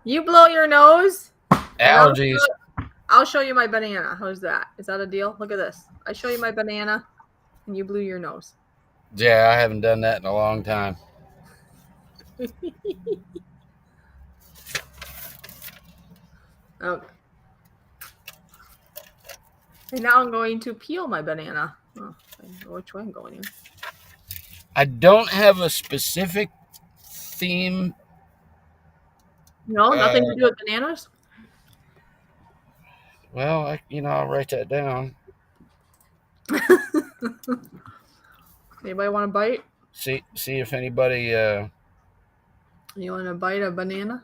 You blow your nose, and Allergies. I'll show you my banana. How's that? Is that a deal? Look at this. I show you my banana, and you blew your nose. Yeah, I haven't done that in a long time. Okay. And now I'm going to peel my banana. Oh, I don't know which way I'm going in. I don't have a specific theme. No, nothing to do with bananas? Well, I'll write that down. Anybody want to bite? See if anybody. You want to bite a banana?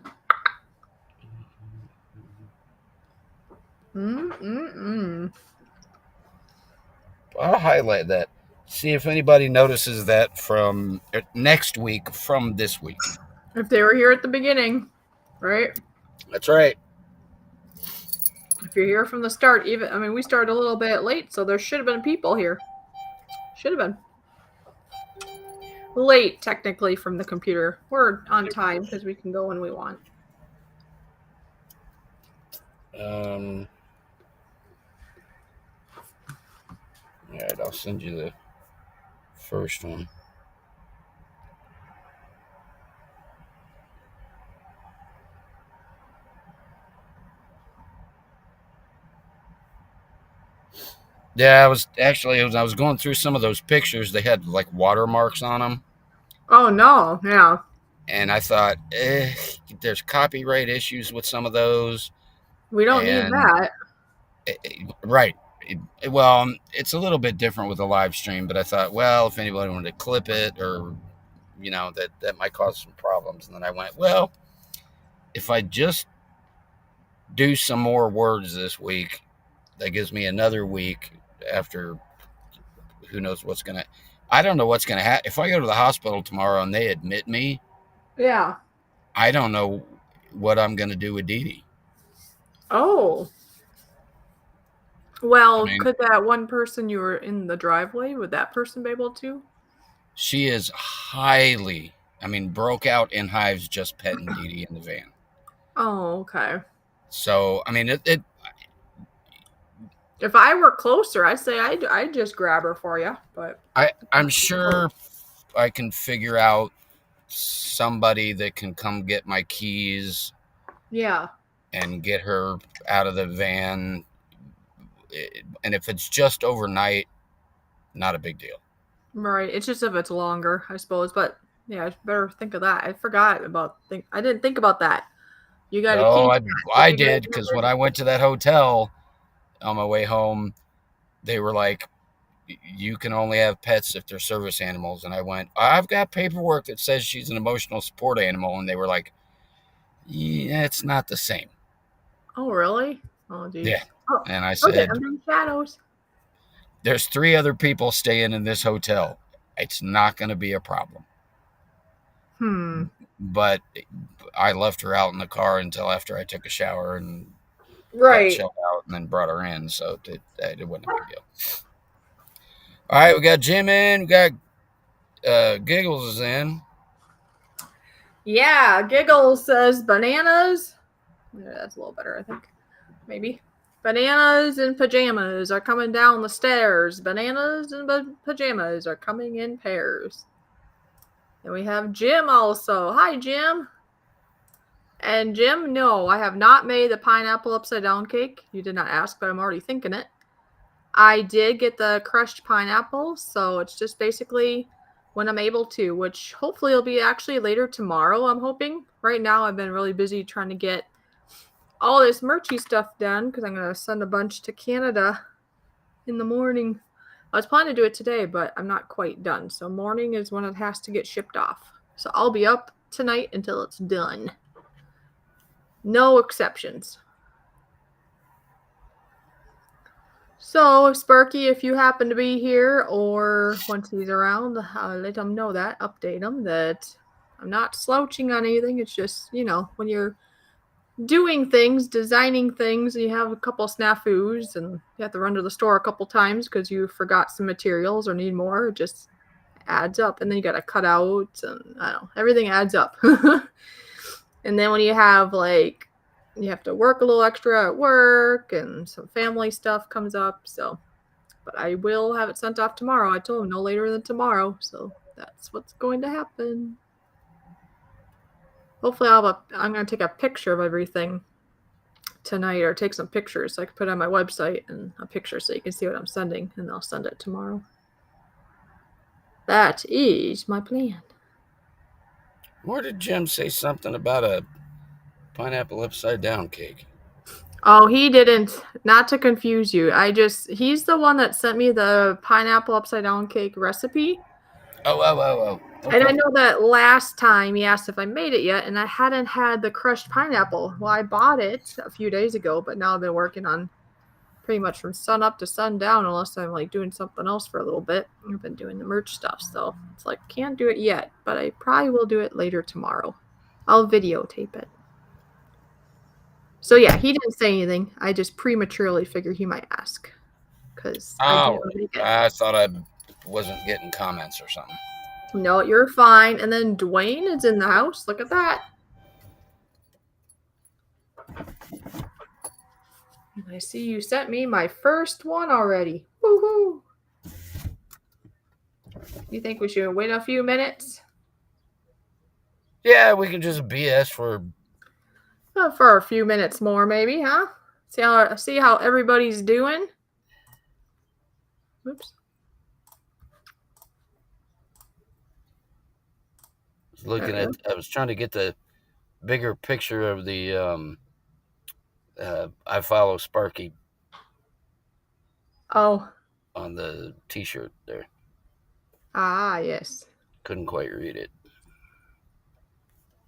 I'll highlight that. See if anybody notices that from next week from this week. If they were here at the beginning, right? That's right. If you're here from the start, we started a little bit late, so there should have been people here. Should have been. Late, technically, from the computer. We're on time because we can go when we want. All right, I'll send you the first one. Yeah, I was going through some of those pictures. They had like watermarks on them. Oh no, yeah. And I thought, there's copyright issues with some of those. We don't need that. Right. Well, it's a little bit different with a live stream, but I thought, well, if anybody wanted to clip it or, that might cause some problems. And then I went, well, if I just do some more words this week, that gives me another week after who knows what's going to, I don't know what's going to happen. If I go to the hospital tomorrow and they admit me, yeah, I don't know what I'm going to do with Dee Dee. Oh. Well, could that one person you were in the driveway, would that person be able to? She is broke out in hives just petting Dee Dee in the van. Oh, okay. So, if I were closer, I'd say I'd just grab her for you. But I'm sure I can figure out somebody that can come get my keys. Yeah. And get her out of the van. And if it's just overnight, not a big deal. Right. It's just if it's longer, I suppose. But yeah, I better think of that. I forgot about I didn't think about that. You got to keep. I did, because when I went to that hotel on my way home, they were like, you can only have pets if they're service animals. And I went, I've got paperwork that says she's an emotional support animal. And they were like, yeah, it's not the same. Oh, really? Oh, geez. Yeah. Oh, and I said, I'm in shadows. There's 3 other people staying in this hotel. It's not going to be a problem. But I left her out in the car until after I took a shower and got chilled out and then brought her in. So it wasn't a big deal. All right, we got Jim in. We got Giggles is in. Yeah, Giggles says bananas. Yeah, that's a little better, I think. Maybe. Bananas and pajamas are coming down the stairs. Bananas and pajamas are coming in pairs. And we have Jim also. Hi, Jim. And Jim, no, I have not made the pineapple upside down cake. You did not ask, but I'm already thinking it. I did get the crushed pineapple, so it's just basically when I'm able to, which hopefully will be actually later tomorrow, I'm hoping. Right now, I've been really busy trying to get all this merchy stuff done because I'm going to send a bunch to Canada in the morning. I was planning to do it today, but I'm not quite done. So morning is when it has to get shipped off. So I'll be up tonight until it's done. No exceptions. So, Sparky, if you happen to be here or once he's around, I'll let him know that, update him that I'm not slouching on anything. It's just, when you're doing things, designing things, and you have a couple snafus and you have to run to the store a couple times because you forgot some materials or need more, it just adds up. And then you got to cut out and I don't know, everything adds up. And then when you have like, you have to work a little extra at work and some family stuff comes up. So, but I will have it sent off tomorrow. I told him no later than tomorrow. So that's what's going to happen. Hopefully I'm going to take a picture of everything tonight, or take some pictures so I can put it on my website and a picture so you can see what I'm sending, and I'll send it tomorrow. That is my plan. Where did Jim say something about a pineapple upside down cake? Oh, he didn't. Not to confuse you. He's the one that sent me the pineapple upside down cake recipe. Oh. Okay. And I know that last time he asked if I made it yet, and I hadn't had the crushed pineapple. Well, I bought it a few days ago, but now I've been working on pretty much from sun up to sundown, unless I'm like doing something else for a little bit. I've been doing the merch stuff, so it's like can't do it yet, but I probably will do it later tomorrow. I'll videotape it. So yeah, he didn't say anything. I just prematurely figured he might ask, because I do I thought I wasn't getting comments or something. No, you're fine. And then Dwayne is in the house. Look at that. I see you sent me my first one already. Woohoo! You think we should wait a few minutes? Yeah, we can just BS For a few minutes more, maybe, huh? See how everybody's doing. Oops. I was trying to get the bigger picture of the I follow Sparky. Oh. On the T-shirt there. Ah, yes. Couldn't quite read it.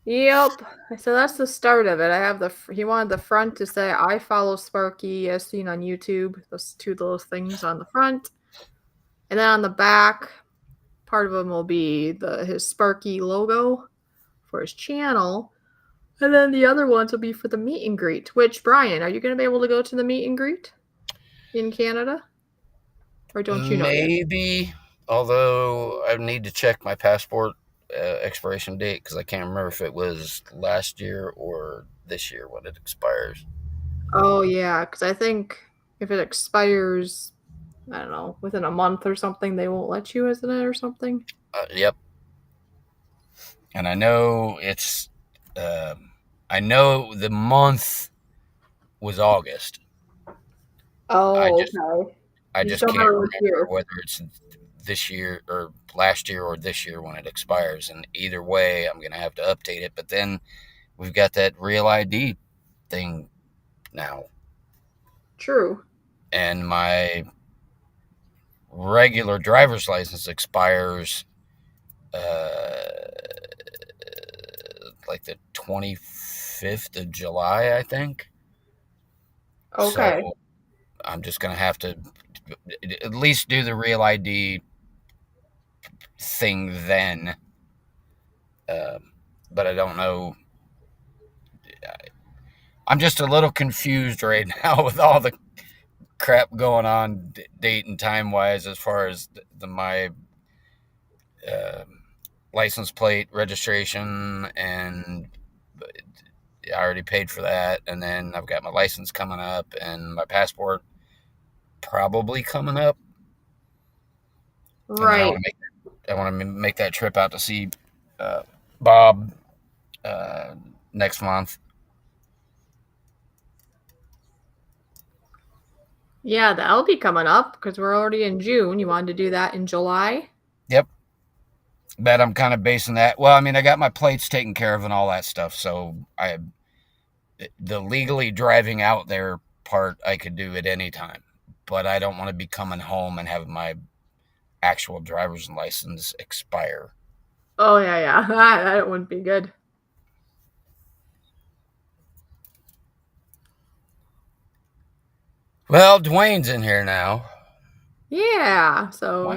Yep. So that's the start of it. He wanted the front to say I follow Sparky as seen on YouTube. Those two little things on the front. And then on the back, part of them will be his Sparky logo for his channel. And then the other ones will be for the meet and greet. Which, Brian, are you going to be able to go to the meet and greet in Canada? Or don't you know Maybe, yet? Although I need to check my passport expiration date, because I can't remember if it was last year or this year when it expires. Oh, yeah, because I think if it expires, I don't know, within a month or something, they won't let you, isn't it, or something? Yep. And I know I know the month was August. Oh, okay. I just can't remember whether it's this year or last year or this year when it expires. And either way, I'm going to have to update it. But then we've got that Real ID thing now. True. And my regular driver's license expires like the 25th of July, I think. Okay. So I'm just going to have to at least do the Real ID thing then. But I don't know. I'm just a little confused right now with all the crap going on date and time wise, as far as my license plate registration, and I already paid for that, and then I've got my license coming up and my passport probably coming up. Right. I want to make that trip out to see Bob next month. Yeah, that'll be coming up because we're already in June. You wanted to do that in July? Yep. But I'm kind of basing that. Well, I mean, I got my plates taken care of and all that stuff. So the legally driving out there part, I could do at any time. But I don't want to be coming home and have my actual driver's license expire. Oh, yeah. That wouldn't be good. Well, Dwayne's in here now. Yeah, so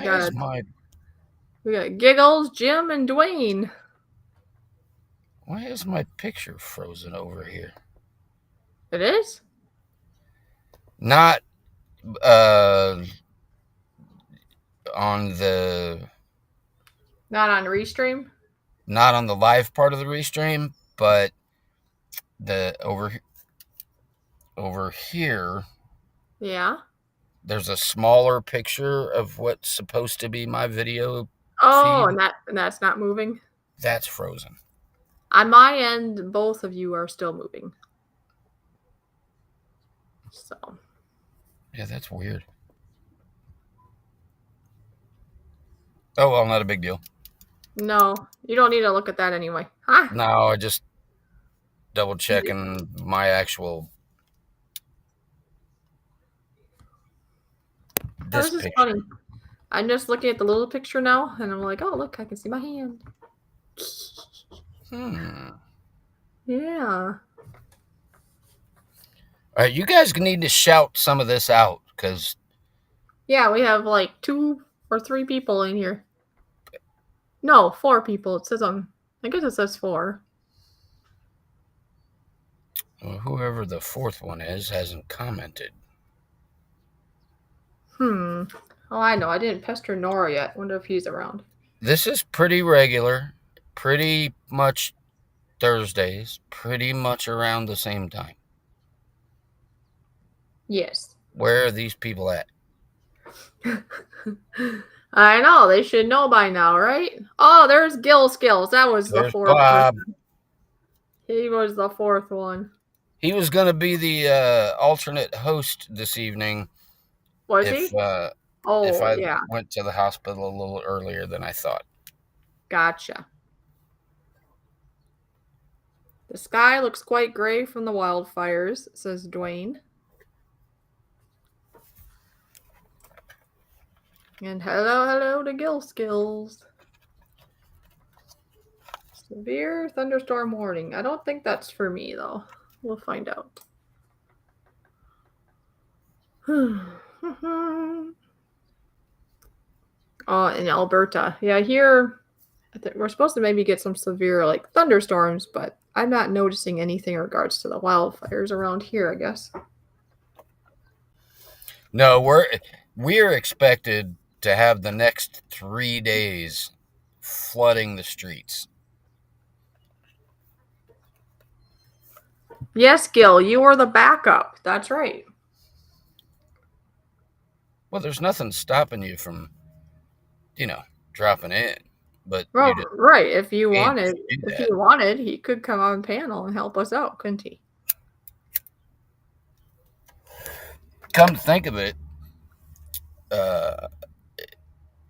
we got Giggles, Jim, and Dwayne. Why is my picture frozen over here? It is? Not on the... Not on Restream? Not on the live part of the Restream, but the over here, Yeah. there's a smaller picture of what's supposed to be my video Oh, feed. and that's not moving. That's frozen. On my end, both of you are still moving. So. Yeah, that's weird. Oh well, not a big deal. No, you don't need to look at that anyway. Huh? No, I just double checking my actual Oh, this this is picture. funny. I'm just looking at the little picture now, and I'm like, oh, look, I can see my hand. Yeah. All right, you guys need to shout some of this out because Yeah, we have like 2 or 3 people in here. No, 4 people. It says I guess it says 4. whoever the fourth one is hasn't commented. Oh, I know. I didn't pester Nora yet. Wonder if he's around. This is pretty regular, pretty much Thursdays, pretty much around the same time. Yes. Where are these people at? I know. They should know by now, right? Oh, there's Gil Skills. That was the There's 4th Bob. person. He was the 4th one. He was going to be the alternate host this evening Was if he? Oh, I yeah. went to the hospital a little earlier than I thought. Gotcha. The sky looks quite gray from the wildfires, says Dwayne. And hello to Gil Skills. Severe thunderstorm warning. I don't think that's for me, though. We'll find out. Oh, in Alberta. Yeah, here we're supposed to maybe get some severe like thunderstorms, but I'm not noticing anything in regards to the wildfires around here, I guess. No, we're expected to have the next 3 days flooding the streets. Yes, Gil, you were the backup. That's right. Well, there's nothing stopping you from, dropping in, but Well, you just right. If you can't wanted, do if he that. wanted, he could come on panel and help us out, couldn't he? Come to think of it,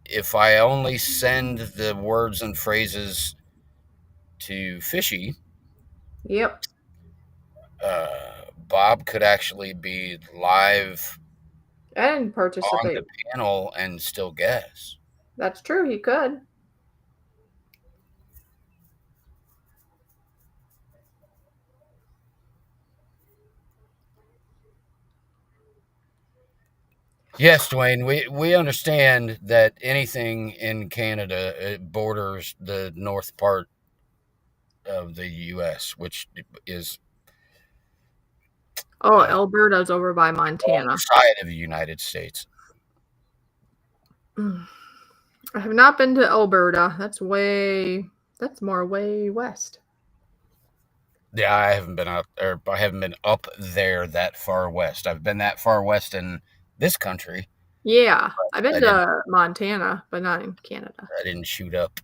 if I only send the words and phrases to Fishy, Yep. Bob could actually be live And on participate. the panel and still guess. That's true. He could. Yes, Dwayne, we understand that anything in Canada borders the north part of the U.S., which is Oh, Alberta's over by on Montana. the side of the United States. I have not been to Alberta. That's more way west. Yeah, I haven't been up there that far west. I've been that far west in this country. Yeah, I've been I didn't to Montana, but not in Canada. I didn't shoot up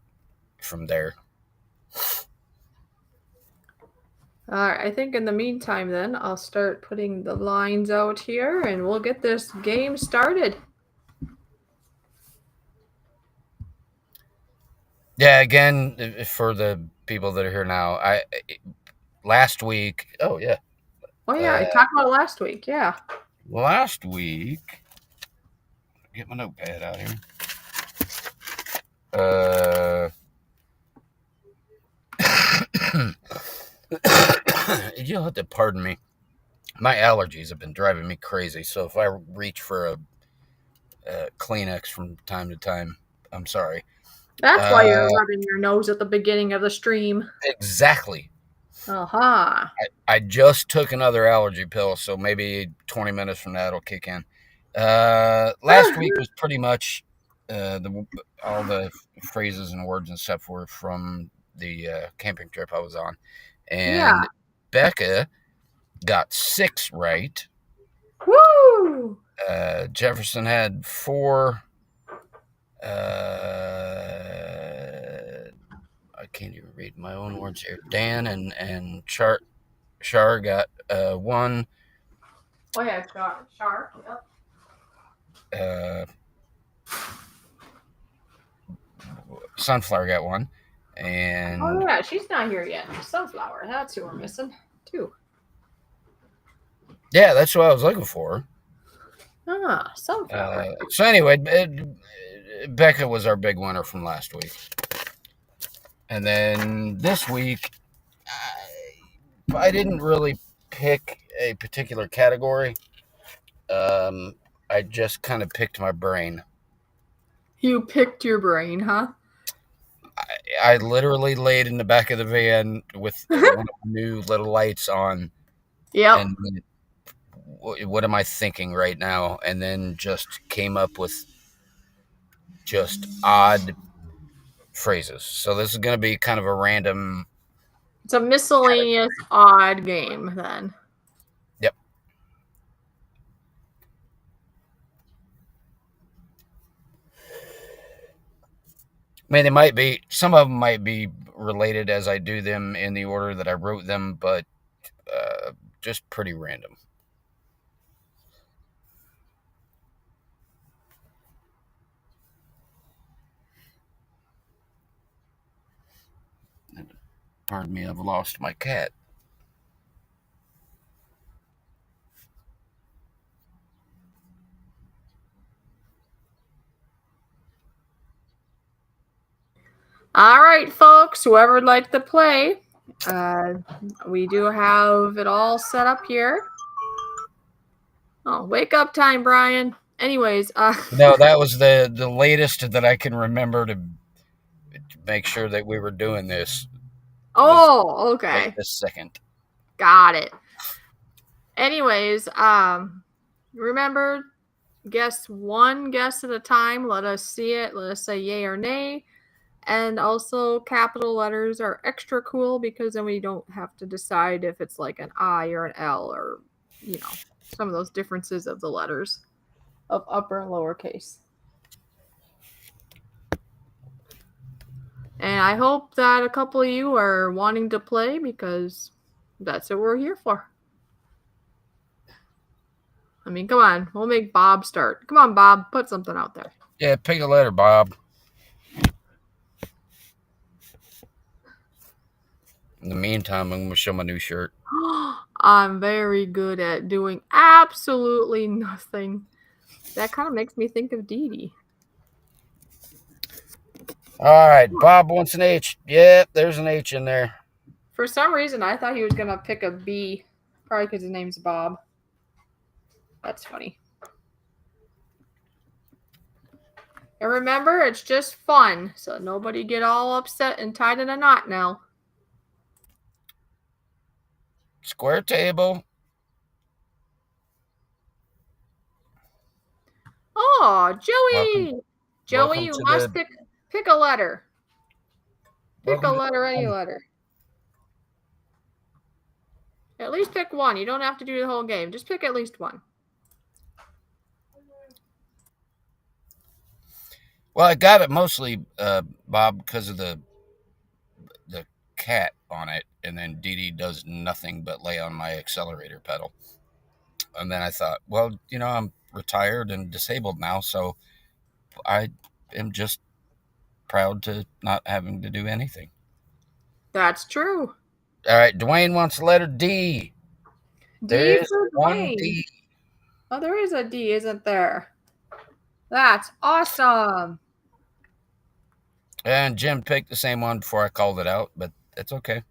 from there. All right, I think in the meantime, then I'll start putting the lines out here, and we'll get this game started. Yeah, again, for the people that are here now, last week. Oh yeah. Oh yeah, I talked about it last week. Yeah. Last week, get my notepad out here. You'll have to pardon me. My allergies have been driving me crazy. So if I reach for a Kleenex from time to time, I'm sorry. That's why you're rubbing your nose at the beginning of the stream. Exactly. Aha. I just took another allergy pill, so maybe 20 minutes from now it'll kick in. Last week was pretty much all the phrases and words and stuff were from the camping trip I was on, and Yeah. Becca got 6 right. Woo! Jefferson had 4. I can't even read my own words here. Dan and Char got 1. Oh yeah, Char. Yep. Sunflower got 1. And Oh yeah, she's not here yet. Sunflower. That's who we're missing too. yeah, that's what I was looking for. Ah, sunflower. So anyway, Becca was our big winner from last week. And then this week, I didn't really pick a particular category. I just kind of picked my brain. You picked your brain, huh? I literally laid in the back of the van with one of the new little lights on. Yep. And what am I thinking right now? And then just came up with just odd phrases. So this is going to be kind of a random. It's a miscellaneous odd game then. Yep. I mean, they might be, some of them might be related as I do them in the order that I wrote them, but just pretty random. Pardon me, I've lost my cat. All right, folks, whoever would like to play, we do have it all set up here. Oh, wake up time, Brian. Anyways, No, that was the latest that I can remember to make sure that we were doing this. Oh, okay. Right this second. Got it. Anyways, remember, guess one guess at a time. Let us see it. Let us say yay or nay. And also, capital letters are extra cool because then we don't have to decide if it's like an I or an L or, you know, some of those differences of the letters of upper and lowercase. And I hope that a couple of you are wanting to play because that's what we're here for. I mean, come on. We'll make Bob start. Come on, Bob. Put something out there. Yeah, pick a letter, Bob. In the meantime, I'm going to show my new shirt. I'm very good at doing absolutely nothing. That kind of makes me think of Dee Dee. All right, Bob wants an H. Yep, there's an H in there. For some reason, I thought he was going to pick a B. Probably because his name's Bob. That's funny. And remember, it's just fun. So nobody get all upset and tied in a knot now. Square table. Oh, Joey! Joey, you must pick a letter. Pick a letter, any letter. At least pick one. You don't have to do the whole game. Just pick at least one. Well, I got it mostly, Bob, because of the cat on it, and then Dee Dee does nothing but lay on my accelerator pedal. And then I thought, well, you know, I'm retired and disabled now, so I am just proud to not having to do anything. That's true. All right, Dwayne wants the letter D. D for one Dwayne. D. Oh, there is a D, isn't there? That's awesome. And Jim picked the same one before I called it out, but it's okay.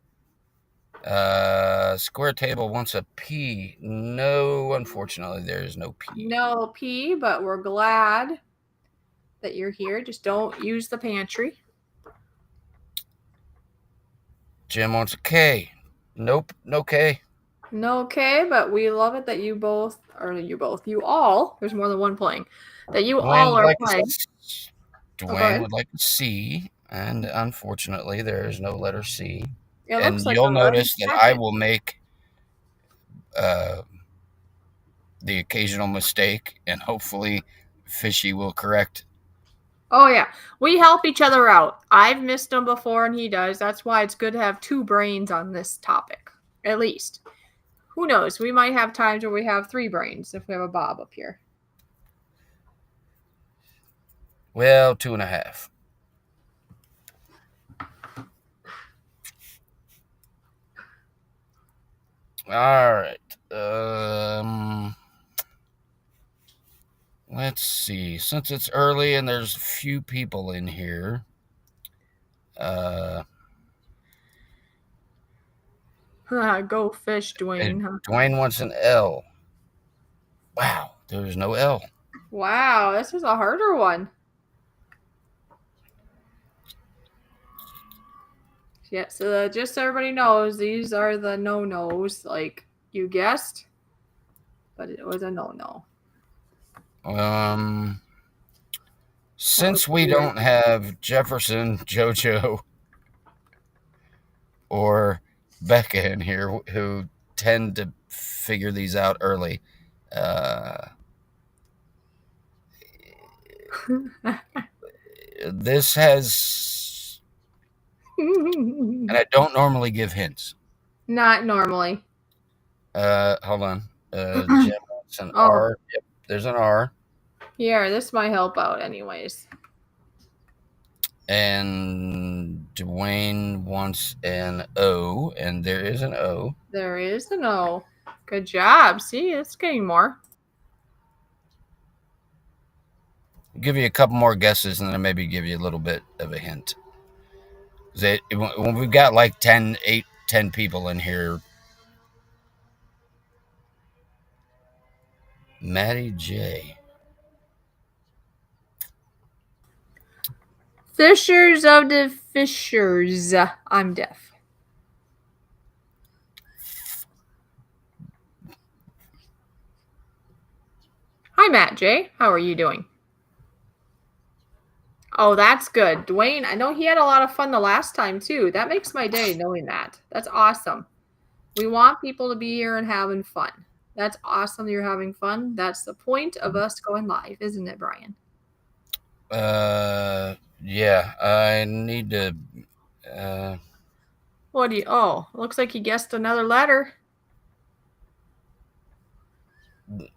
Square table wants a P. No, unfortunately, there is no P. No P, but we're glad that you're here. Just don't use the pantry. Jim wants a K. Nope, no K. No K, but we love it that you all, there's more than one playing, that you all are playing. Dwayne would like a C, and unfortunately, there is no letter C. It and looks like you'll notice that I will make the occasional mistake, and hopefully Fishy will correct. Oh, yeah. We help each other out. I've missed them before, and he does. That's why it's good to have two brains on this topic, at least. Who knows? We might have times where we have three brains if we have a Bob up here. Well, 2.5. All right. Let's see. Since it's early and there's a few people in here, Go fish, Dwayne. Huh? Dwayne wants an L. Wow, there's no L. Wow, this is a harder one. Yeah, so just so everybody knows, these are the no-nos, like you guessed, but it was a no-no. Since we don't have Jefferson, JoJo, or Becca in here, who tend to figure these out early, this has, and I don't normally give hints. Not normally. Hold on. Jim, it's an R. Yep, there's an R. Here, this might help out anyways. And Dwayne wants an O, and there is an O. There is an O. Good job. See, it's getting more. I'll give you a couple more guesses, and then maybe give you a little bit of a hint. When we've got like 10 people in here, Maddie J. Fishers of the Fishers. I'm deaf. Hi, Matt J. How are you doing? Oh, that's good. Dwayne, I know he had a lot of fun the last time, too. That makes my day knowing that. That's awesome. We want people to be here and having fun. That's awesome you're having fun. That's the point of us going live, isn't it, Brian? Yeah, I need to. What do you? Oh, looks like he guessed another letter.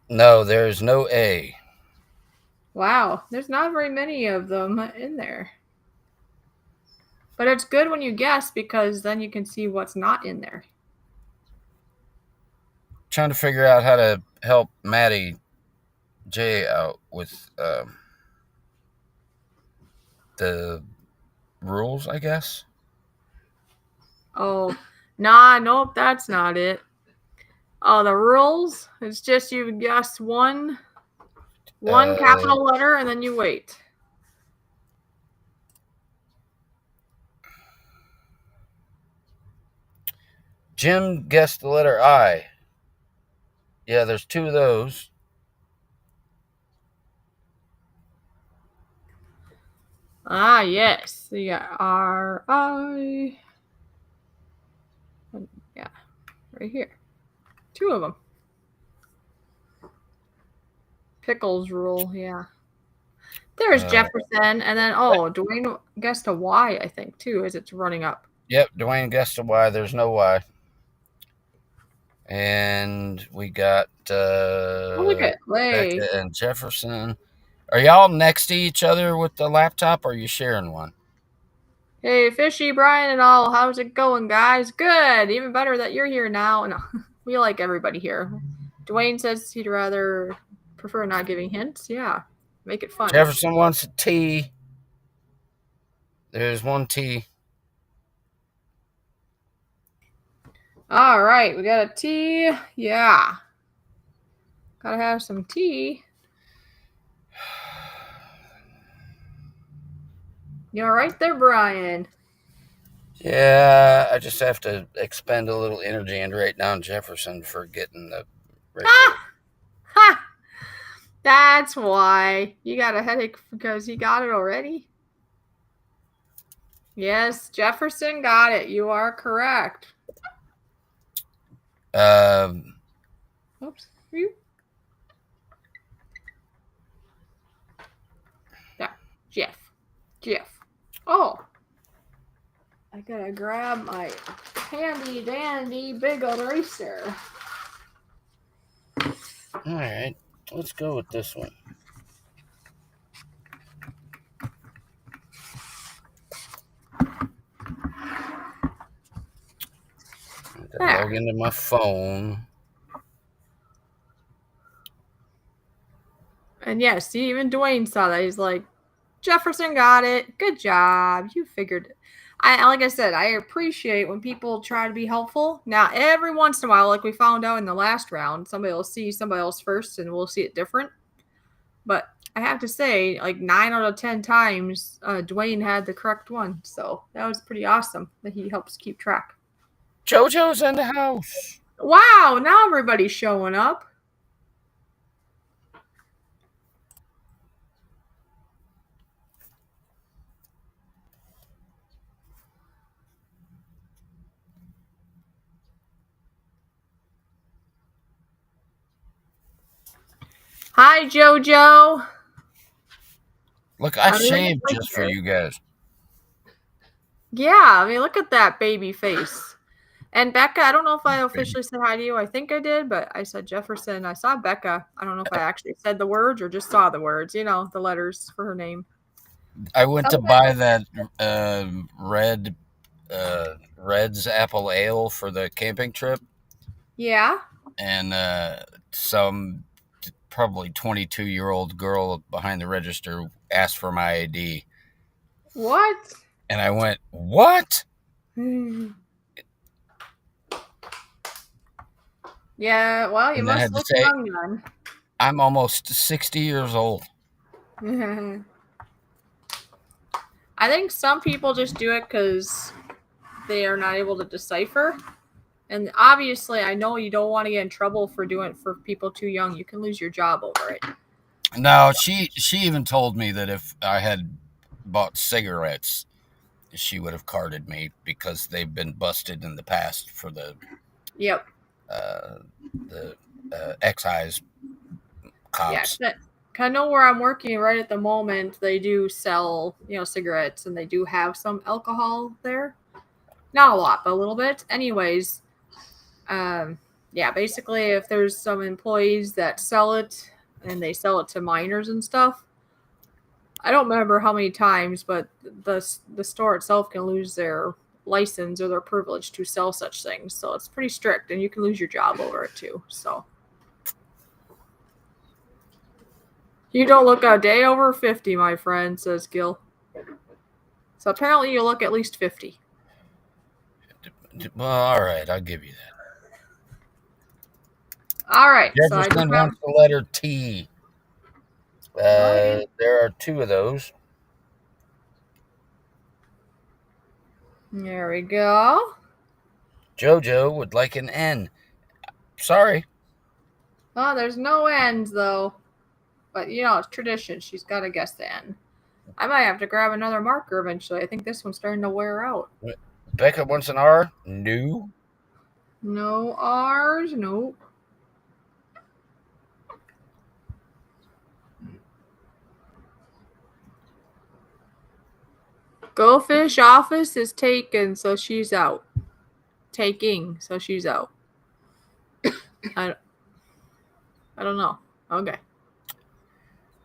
No, there's no A. Wow, there's not very many of them in there. But it's good when you guess because then you can see what's not in there. Trying to figure out how to help Maddie J out with the rules, I guess. Oh, nope, that's not it. Oh, the rules? It's just you guess one capital letter and then you wait. Jim guessed the letter I. Yeah, there's two of those. Ah, yes. You got R-I. Yeah, right here. Two of them. Pickles rule, yeah. There's Jefferson, and then, Dwayne guessed a Y, I think, too, as it's running up. Yep, Dwayne guessed a Y. There's no Y. And we got Look at Lay. Becca and Jefferson. Are y'all next to each other with the laptop, or are you sharing one? Hey, Fishy, Brian, and all. How's it going, guys? Good. Even better that you're here now. No, we like everybody here. Dwayne says he'd rather prefer not giving hints. Yeah, make it fun. Jefferson wants a T. There's one T. All right, we got a T. Yeah. Gotta have some tea. You all right there, Brian? Yeah, I just have to expend a little energy and write down Jefferson for getting the. Ha! That's why. You got a headache because he got it already? Yes, Jefferson got it. You are correct. Oops. You. There. Jeff. Jeff. Oh. I gotta grab my handy dandy big eraser. All right, let's go with this one. Log into my phone. And yes, even Dwayne saw that. He's like, Jefferson got it. Good job. You figured it. Like I said, I appreciate when people try to be helpful. Now, every once in a while, like we found out in the last round, somebody will see somebody else first and we'll see it different. But I have to say, like 9 out of 10 times, Dwayne had the correct one. So that was pretty awesome that he helps keep track. JoJo's in the house. Wow, now everybody's showing up. Hi, JoJo. Look, I shaved just for you guys. Yeah, I mean, look at that baby face. And Becca, I don't know if I officially said hi to you. I think I did, but I said Jefferson. I saw Becca. I don't know if I actually said the words or just saw the words, the letters for her name. I went to buy that Red's Apple Ale for the camping trip. Yeah. And some probably 22-year-old girl behind the register asked for my ID. What? And I went, what? Yeah, well, you must look young then. I'm almost 60 years old. I think some people just do it because they are not able to decipher. And obviously, I know you don't want to get in trouble for doing it for people too young. You can lose your job over it. No, she even told me that if I had bought cigarettes, she would have carded me because they've been busted in the past for the excise cops. Yeah, I know where I'm working right at the moment. They do sell, cigarettes, and they do have some alcohol there. Not a lot, but a little bit. Anyways, basically, if there's some employees that sell it and they sell it to minors and stuff, I don't remember how many times, but the store itself can lose their license or their privilege to sell such things. So it's pretty strict, and you can lose your job over it too. So you don't look a day over 50, my friend, says Gil. So apparently you look at least 50. Well, all right, I'll give you that. All right. Jefferson wants the letter T. There are 2 of those. There we go. JoJo would like an N. Sorry. Oh, there's no N's, though. But, it's tradition. She's got to guess the N. I might have to grab another marker eventually. I think this one's starting to wear out. Becca wants an R? No. No R's? Nope. Go Fish office is taken, so she's out. Taking, so she's out. I don't know. Okay.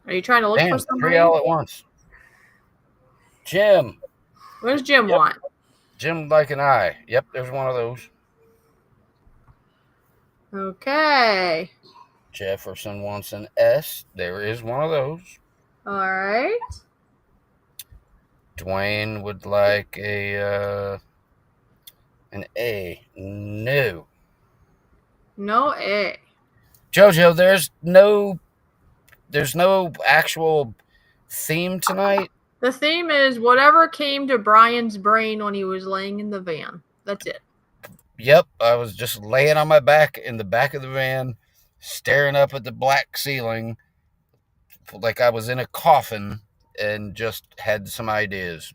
Are you trying to look for somebody? 3 all at once. Jim. What does Jim want? Jim would like an I. Yep, there's one of those. Okay. Jefferson wants an S. There is one of those. All right. Dwayne would like an A. No. No A. JoJo, there's no actual theme tonight. The theme is whatever came to Brian's brain when he was laying in the van. That's it. Yep, I was just laying on my back in the back of the van, staring up at the black ceiling like I was in a coffin and just had some ideas.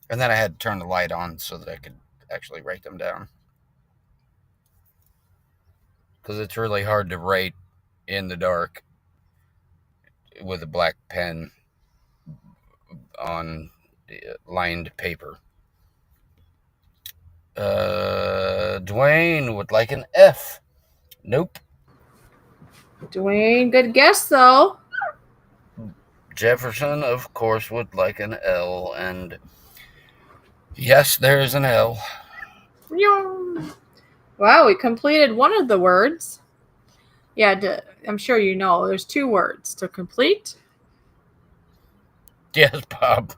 And then I had to turn the light on so that I could actually write them down. because it's really hard to write in the dark with a black pen on lined paper. Dwayne would like an F. Nope. Dwayne, good guess though. Jefferson, of course, would like an L, and yes, there is an L. Wow, we completed one of the words. Yeah, I'm sure you know there's 2 words to complete. Yes, Bob.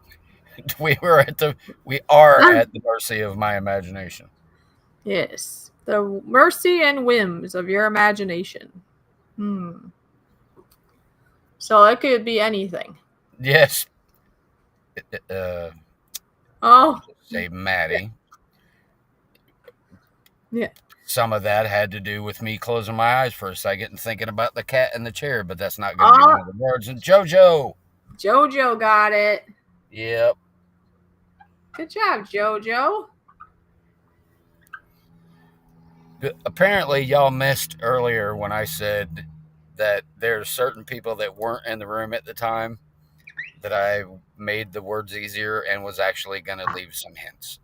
We are at the mercy of my imagination. Yes, the mercy and whims of your imagination. So it could be anything. Yes. Oh, Say Maddie. yeah. Some of that had to do with me closing my eyes for a second and thinking about the cat in the chair, but that's not going to be one of the words. And JoJo. JoJo got it. Yep. Good job, JoJo. Apparently, y'all missed earlier when I said that there's certain people that weren't in the room at the time that I made the words easier and was actually going to leave some hints.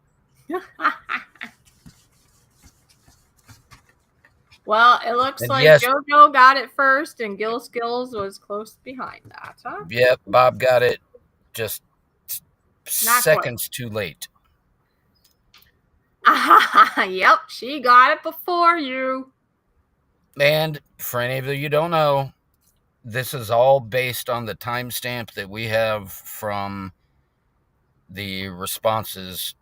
Well, it looks And like yes, JoJo got it first, and Gil Skills was close behind that, huh? Yep, Bob got it just Not seconds too late. Yep, she got it before you. And for any of you who don't know, this is all based on the timestamp that we have from the responses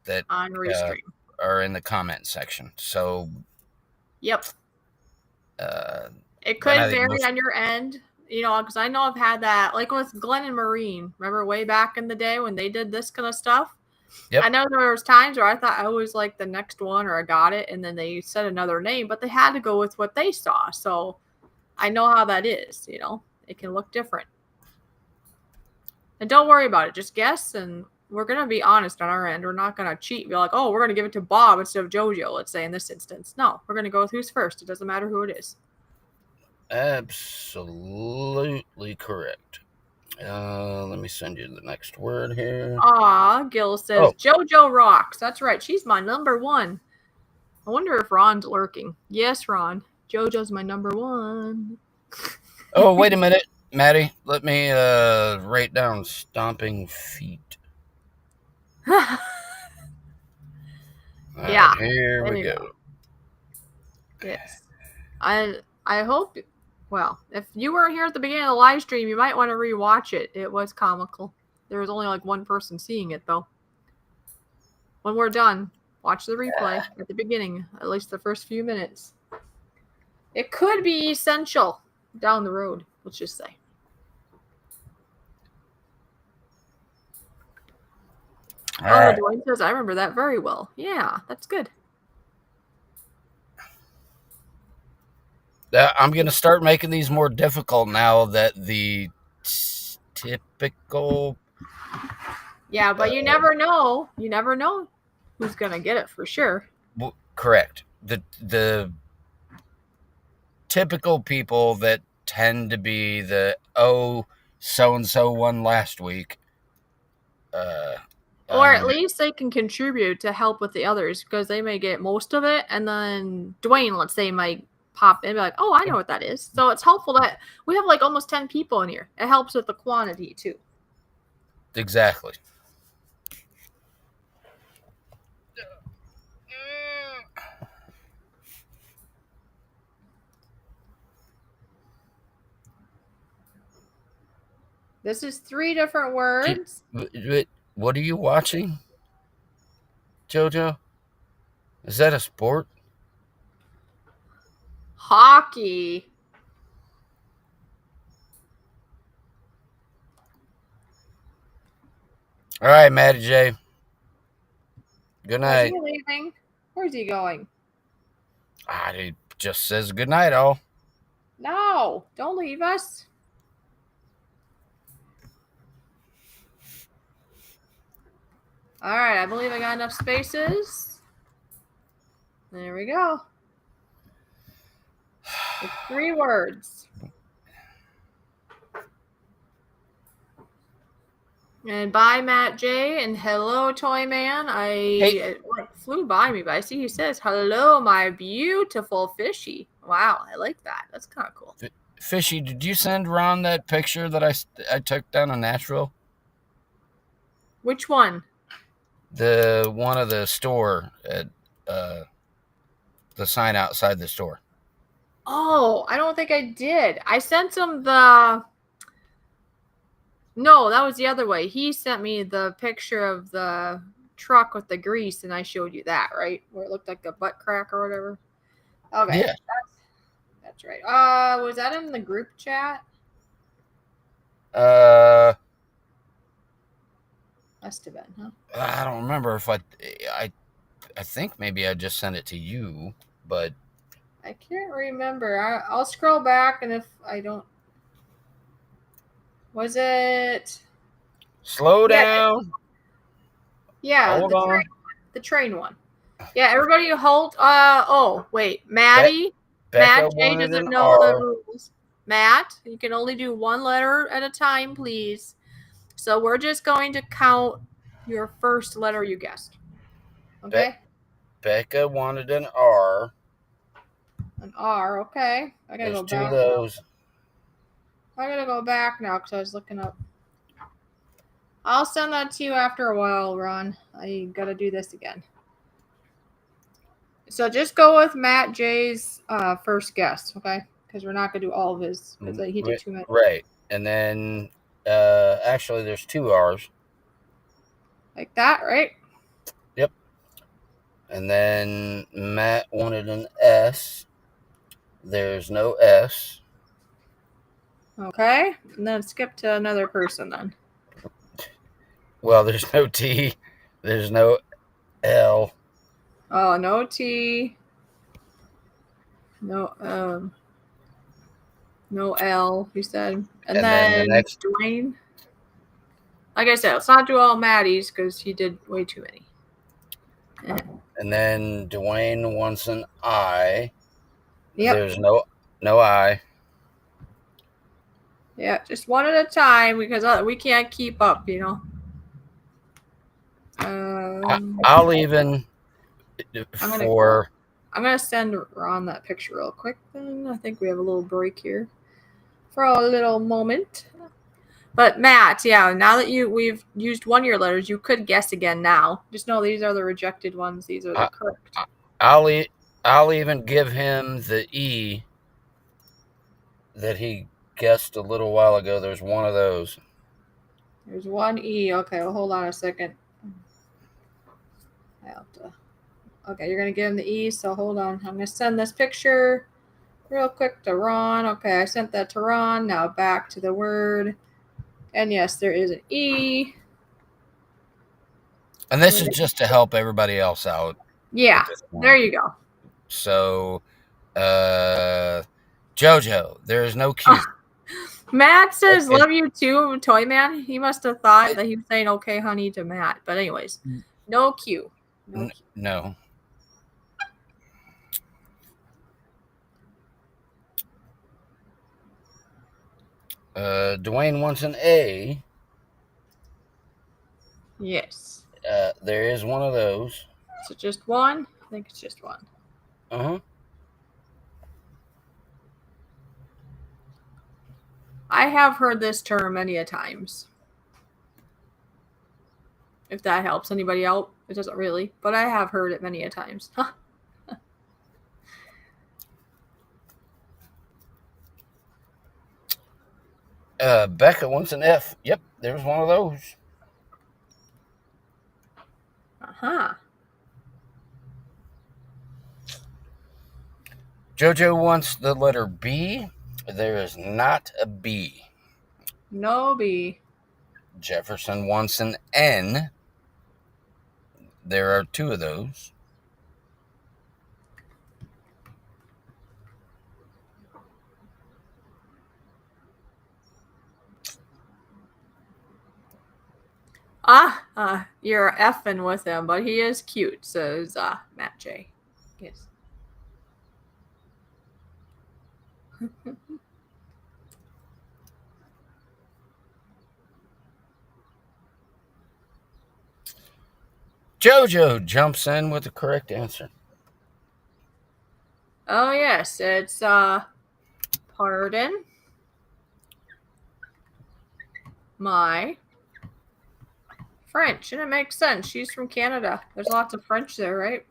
that On Restream. are in the comment section. So, yep. It could vary on your end, because I know I've had that, like with Glenn and Marine. Remember way back in the day when they did this kind of stuff? Yep. I know there was times where I thought I was like the next one or I got it, and then they said another name, but they had to go with what they saw. So I know how that is, It can look different. And don't worry about it. Just guess, and we're going to be honest on our end. We're not going to cheat. Be like, oh, we're going to give it to Bob instead of JoJo, let's say in this instance. No, we're going to go with who's first. It doesn't matter who it is. Absolutely correct. Let me send you the next word here. Gil says, JoJo rocks. That's right. She's my number 1. I wonder if Ron's lurking. Yes, Ron. JoJo's my number 1. Oh, wait a minute, Maddie. Let me write down stomping feet. Yeah. Here we go. Yes. I hope, well, if you were here at the beginning of the live stream, you might want to rewatch it. It was comical. There was only like one person seeing it, though. When we're done, watch the replay at the beginning, at least the first few minutes. It could be essential down the road, let's just say. Dwayne says, I remember that very well. Yeah, that's good. I'm going to start making these more difficult now that the typical... Yeah, but you never know. You never know who's going to get it for sure. Correct. The typical people that tend to be the, so-and-so won last week. Or at least they can contribute to help with the others, because they may get most of it, and then Dwayne, let's say, might pop in and be like, oh, I know what that is. So it's helpful that we have like almost 10 people in here. It helps with the quantity too. Exactly. This is 3 different words. What are you watching, JoJo? Is that a sport? Hockey. All right, Maddie J. Good night. Is he leaving? Where's he going? He just says good night, all. No, don't leave us. All right, I believe I got enough spaces. There we go. It's 3 words. And bye, Matt J. And hello, Toy Man. It flew by me, but I see he says, hello, my beautiful fishy. Wow, I like that. That's kind of cool. Fishy, did you send Ron that picture that I took down in Nashville? Which one? The one of the store at the sign outside the store. Oh, I don't think I did. I sent him the... No, that was the other way. He sent me the picture of the truck with the grease, and I showed you that, right? Where it looked like a butt crack or whatever. Okay. Yeah. That's right. Was that in the group chat? Must have been, huh? I don't remember if I think maybe I just sent it to you, but I can't remember. I'll scroll back, and if I don't... Was it... Slow down. Yeah, Hold on. the train one. Yeah, everybody hold. Oh, wait. Maddie? Becca Matt J doesn't know the rules. Matt, you can only do 1 letter at a time, please. So we're just going to count your first letter you guessed. Okay? Becca wanted an R. An R, okay. I gotta There's go 2 back. of those. I gotta go back now because I was looking up. I'll send that to you after a while, Ron. I gotta do this again. So just go with Matt J's first guess, okay? Because we're not gonna do all of his because he did too many. Right, and then actually there's 2 R's. Like that, right? Yep. And then Matt wanted an S. There's no S. Okay, and then skip to another person then. Well, there's no T. There's no L. Oh, no T. No no L, you said. And then the next Dwayne. Like I said, let's not do all Maddie's because he did way too many. And then Dwayne wants an I. Yep. There's no I. Yeah, just one at a time because we can't keep up, you know. I'll even I'm gonna send Ron that picture real quick. Then I think we have a little break here for a little moment. But Matt, yeah, now that we've used 1 of your letters, you could guess again now. Just know these are the rejected ones. These are the correct. I'll even give him the E that he guessed a little while ago. There's 1 of those. There's 1 E. Okay, well, hold on a second. I have to. Okay, you're gonna give him the E. So hold on. I'm gonna send this picture real quick to Ron. Okay, I sent that to Ron. Now back to the word. And yes, there is an E. And this is just to help everybody else out. Yeah, there you go. So, JoJo, there is no Q. Matt says, love you too, Toy Man. He must have thought that he was saying, okay, honey, to Matt. But anyways, no Q. No. Dwayne wants an A. Yes. There is 1 of those. So just 1? I think it's just 1. Uh-huh. I have heard this term many a times. If that helps anybody out, it doesn't really, but I have heard it many a times. Becca wants an F. Yep, there's 1 of those. Uh-huh. JoJo wants the letter B. There is not a B. No B. Jefferson wants an N. There are 2 of those. You're effing with him, but he is cute, says Matt J. Yes. Jojo jumps in with the correct answer. Oh yes, it's pardon my French, and it makes sense. She's from Canada. There's lots of French there, right?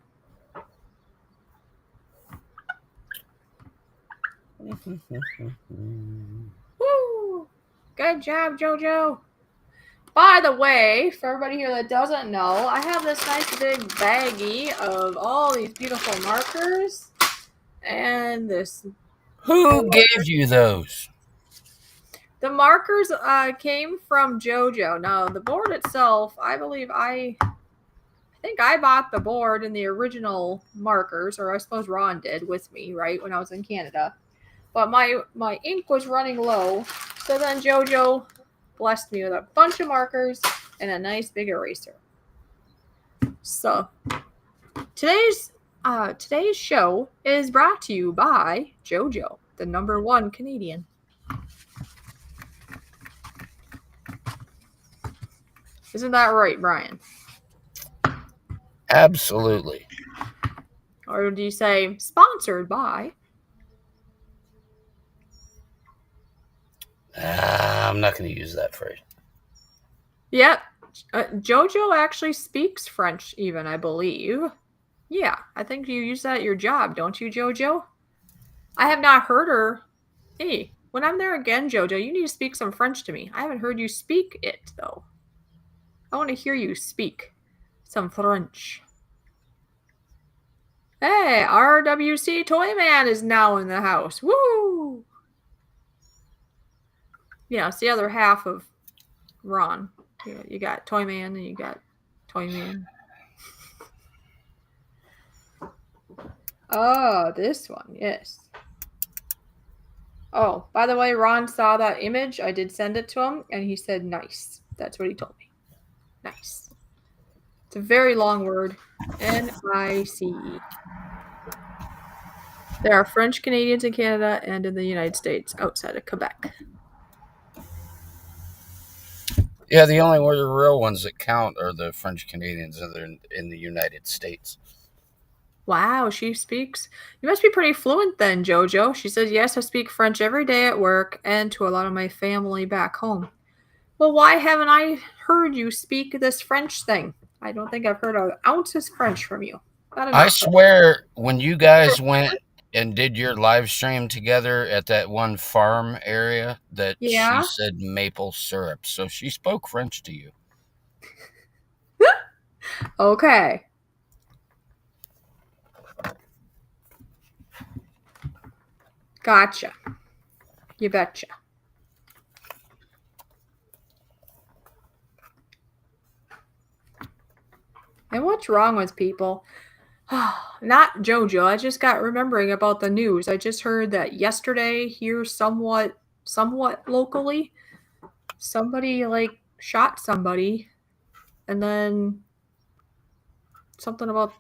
Woo! Good job, Jojo. By the way, for everybody here that doesn't know, I have this nice big baggie of all these beautiful markers and this. Who gave you those? The markers came from Jojo. Now, the board itself, I believe I think I bought the board and the original markers, or I suppose Ron did with me, right, when I was in Canada. But my ink was running low, so then Jojo blessed me with a bunch of markers and a nice big eraser. So today's show is brought to you by Jojo, the #1 Canadian. Isn't that right, Brian? Absolutely. Or do you say sponsored by? I'm not going to use that phrase. Yep. Jojo actually speaks French even, I believe. Yeah, I think you use that at your job, don't you, Jojo? I have not heard her. Hey, when I'm there again, Jojo, you need to speak some French to me. I haven't heard you speak it, though. I want to hear you speak some French. Hey, RWC Toyman is now in the house. Woo! Yeah, it's the other half of Ron. You got Toyman and you got Toyman. Oh, this one, yes. Oh, by the way, Ron saw that image. I did send it to him, and he said nice. That's what he told me. Nice. It's a very long word. N-I-C-E. There are French Canadians in Canada and in the United States outside of Quebec. Yeah, the only real ones that count are the French Canadians in the United States. Wow, she speaks. You must be pretty fluent then, Jojo. She says, yes, I speak French every day at work and to a lot of my family back home. Well, why haven't I heard you speak this French thing? I don't think I've heard an ounce of French from you. I swear, when you guys went and did your live stream together at that one farm area, that Yeah. she said maple syrup. So she spoke French to you. Okay. Gotcha. You betcha. And what's wrong with people? Not Jojo. I just got remembering about the news. I just heard that yesterday here somewhat locally, somebody like shot somebody, and then something about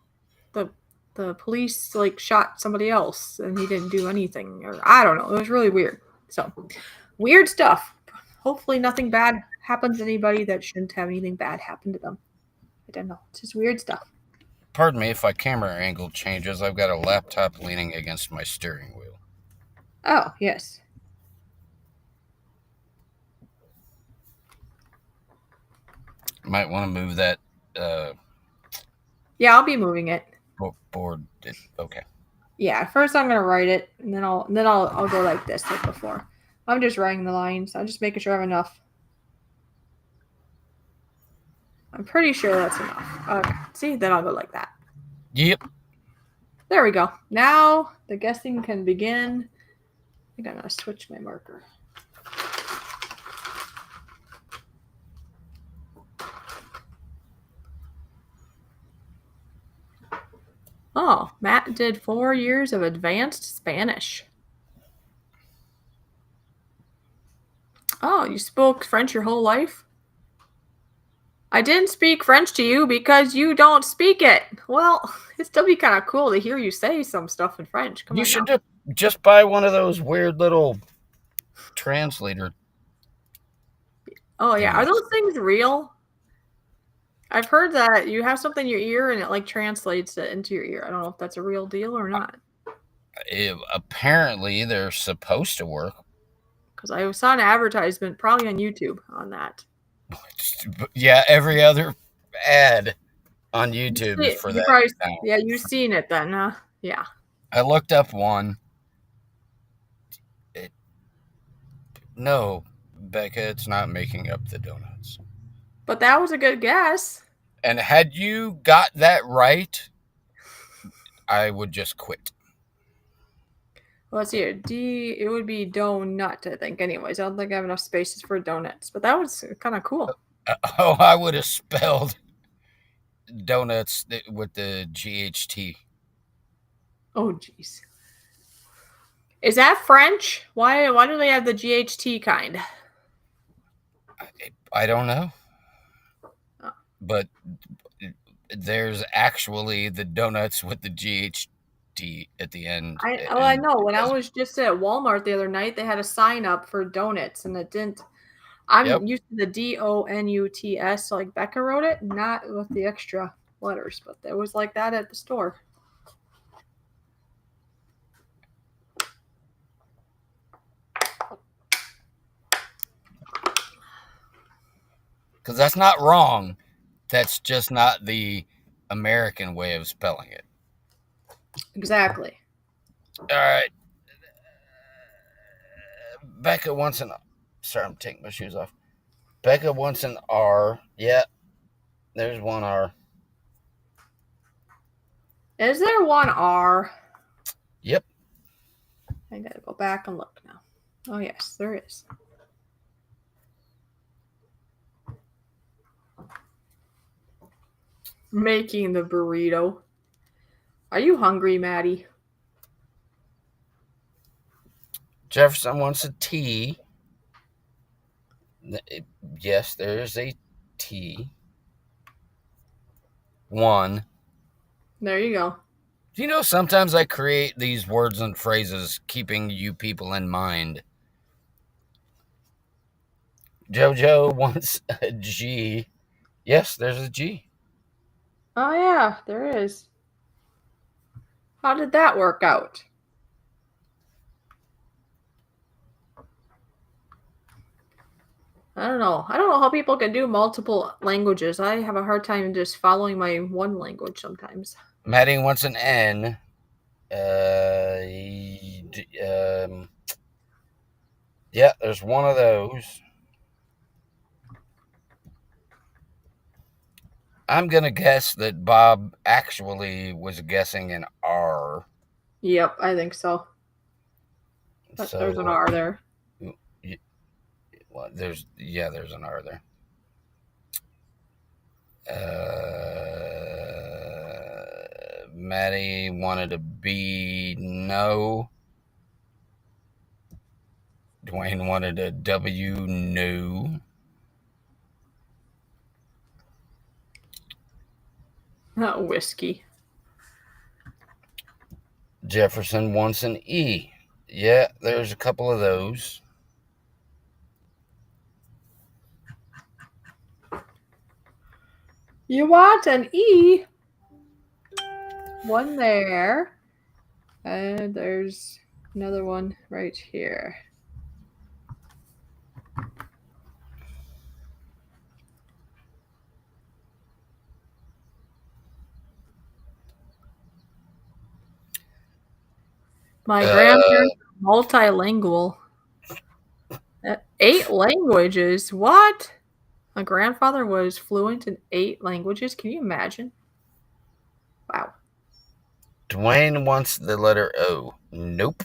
the police like shot somebody else and he didn't do anything, or I don't know. It was really weird. So weird stuff. Hopefully nothing bad happens to anybody that shouldn't have anything bad happen to them. I don't know. It's just weird stuff. Pardon me if my camera angle changes. I've got a laptop leaning against my steering wheel. Oh, yes. Might want to move that. Yeah, I'll be moving it. Board. Okay. Yeah, first I'm gonna write it, and then I'll go like this, like before. I'm just writing the lines. I'm just making sure I have enough. I'm pretty sure that's enough. Okay, see, then I'll go like that. Yep. There we go. Now the guessing can begin. I think I'm gonna switch my marker. Oh, Matt did 4 years of advanced Spanish. Oh, you spoke French your whole life? I didn't speak French to you because you don't speak it. Well, it'd still be kind of cool to hear you say some stuff in French. Come on, just buy one of those weird little translator Oh yeah, are thingies. those things real? I've heard that you have something in your ear and it like translates it into your ear. I don't know if that's a real deal or not. Apparently, they're supposed to work. Because I saw an advertisement, probably on YouTube, on that. Yeah, every other ad on YouTube is for You that probably, now. yeah, you've seen it then, huh? Yeah. I looked up one. It, no, Becca, it's not making up the donuts. But that was a good guess. And had you got that right, I would just quit. Let's see here. It would be donut, I think. Anyways, I don't think I have enough spaces for donuts. But that was kind of cool. Oh, I would have spelled donuts with the GHT. Oh, jeez. Is that French? Why do they have the GHT kind? I don't know. Oh. But there's actually the donuts with the GHT at the end. I know. When I was just at Walmart the other night, they had a sign up for donuts, and it didn't. Yep. I'm used to the DONUTS, so like Becca wrote it, not with the extra letters, but it was like that at the store. Because that's not wrong. That's just not the American way of spelling it. Exactly. All right. Becca wants an. Sorry, I'm taking my shoes off. Becca wants an R. Yeah, there's one R. Is there one R? Yep. I gotta go back and look now. Oh, yes, there is. Making the burrito. Are you hungry, Maddie? Jefferson wants a T. Yes, there is a T. One. There you go. Do you know sometimes I create these words and phrases keeping you people in mind? JoJo wants a G. Yes, there's a G. Oh, yeah, there is. How did that work out? I don't know. I don't know how people can do multiple languages. I have a hard time just following my one language sometimes. Maddie wants an N. Yeah, there's one of those. I'm going to guess that Bob actually was guessing an R. Yep, I think so. But So there's an R there. Well, there's an R there. Maddie wanted a B. No. Dwayne wanted a W. No. Not whiskey. Jefferson wants an E. Yeah, there's a couple of those. You want an E? One there. And there's another one right here. My grandparents are multilingual. 8 languages? What? My grandfather was fluent in 8 languages. Can you imagine? Wow. Dwayne wants the letter O. Nope.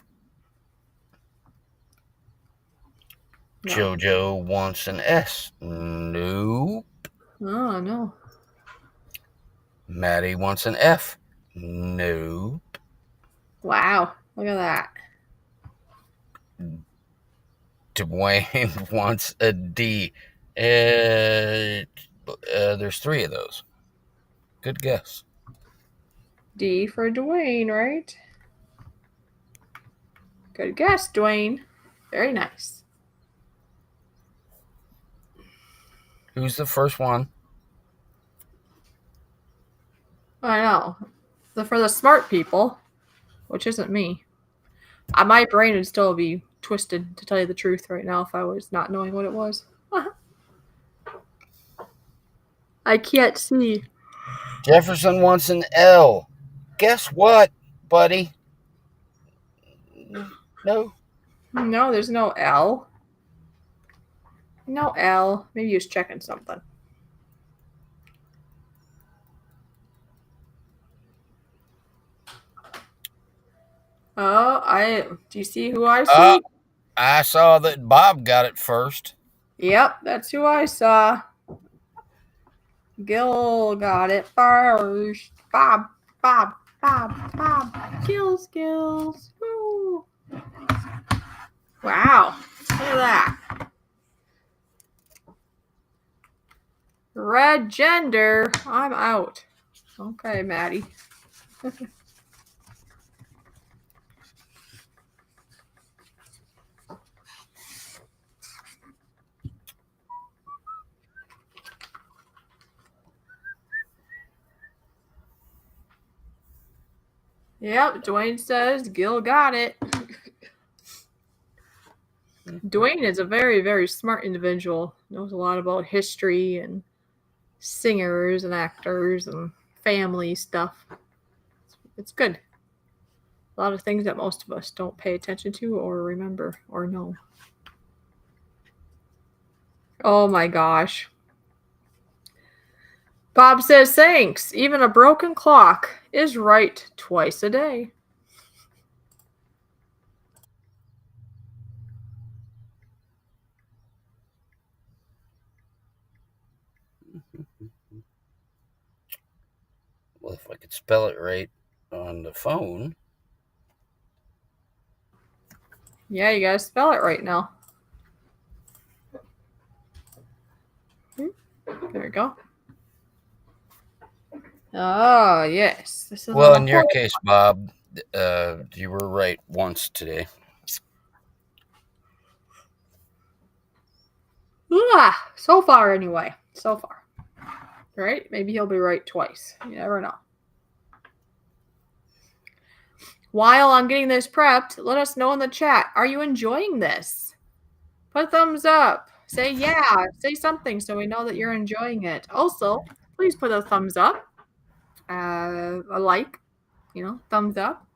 No. JoJo wants an S. Nope. Oh, no. Maddie wants an F. Nope. Wow. Look at that. Dwayne wants a D. There's 3 of those. Good guess. D for Dwayne, right? Good guess, Dwayne. Very nice. Who's the first one? I know. For the smart people, which isn't me. My brain would still be twisted, to tell you the truth, right now if I was not knowing what it was. I can't see. Jefferson wants an L. Guess what, buddy? No. No, there's no L. No L. Maybe he was checking something. Oh, do you see who I see? I saw that Bob got it first. Yep, that's who I saw. Gil got it first. Bob. Skills. Woo. Wow. Look at that. Red gender. I'm out. Okay, Maddie. Yep, Dwayne says Gil got it. Dwayne is a very, very smart individual. Knows a lot about history and singers and actors and family stuff. It's good. A lot of things that most of us don't pay attention to or remember or know. Oh my gosh. Bob says thanks. Even a broken clock is right twice a day. Well, if I could spell it right on the phone. Yeah, you gotta spell it right now. There we go. Oh, yes. This is well, in your case, Bob, you were right once today. So far, anyway. So far. Right? Maybe he'll be right twice. You never know. While I'm getting this prepped, let us know in the chat. Are you enjoying this? Put a thumbs up. Say yeah. Say something so we know that you're enjoying it. Also, please put a thumbs up. A like. Thumbs up.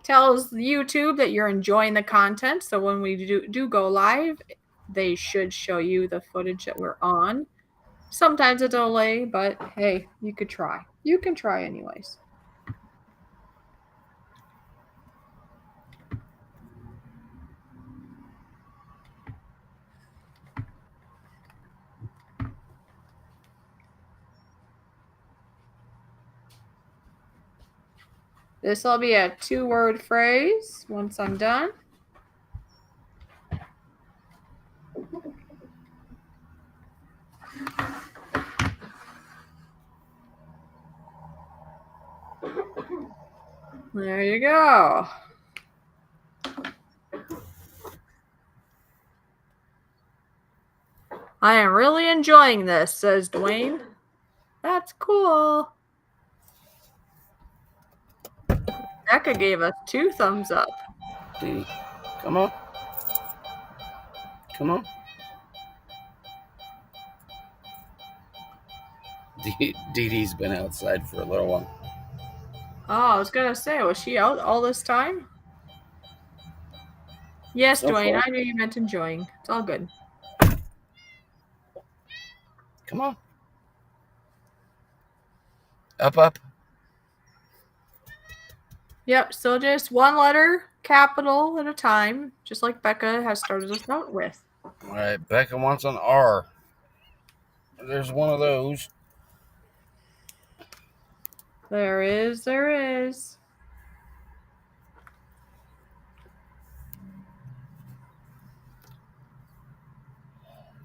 Tells YouTube that you're enjoying the content. So when we do go live, they should show you the footage that we're on. Sometimes a delay, but hey, you could try. You can try anyways. This will be a 2-word phrase once I'm done. There you go. I am really enjoying this, says Dwayne. That's cool. Becca gave us 2 thumbs up. Dee, come on. Come on. Dee Dee's been outside for a little while. Oh, I was going to say, was she out all this time? Yes, so Dwayne, far. I knew you meant enjoying. It's all good. Come on. Up. Yep, so just 1 letter, capital at a time, just like Becca has started us out with. All right, Becca wants an R. There's one of those. There is.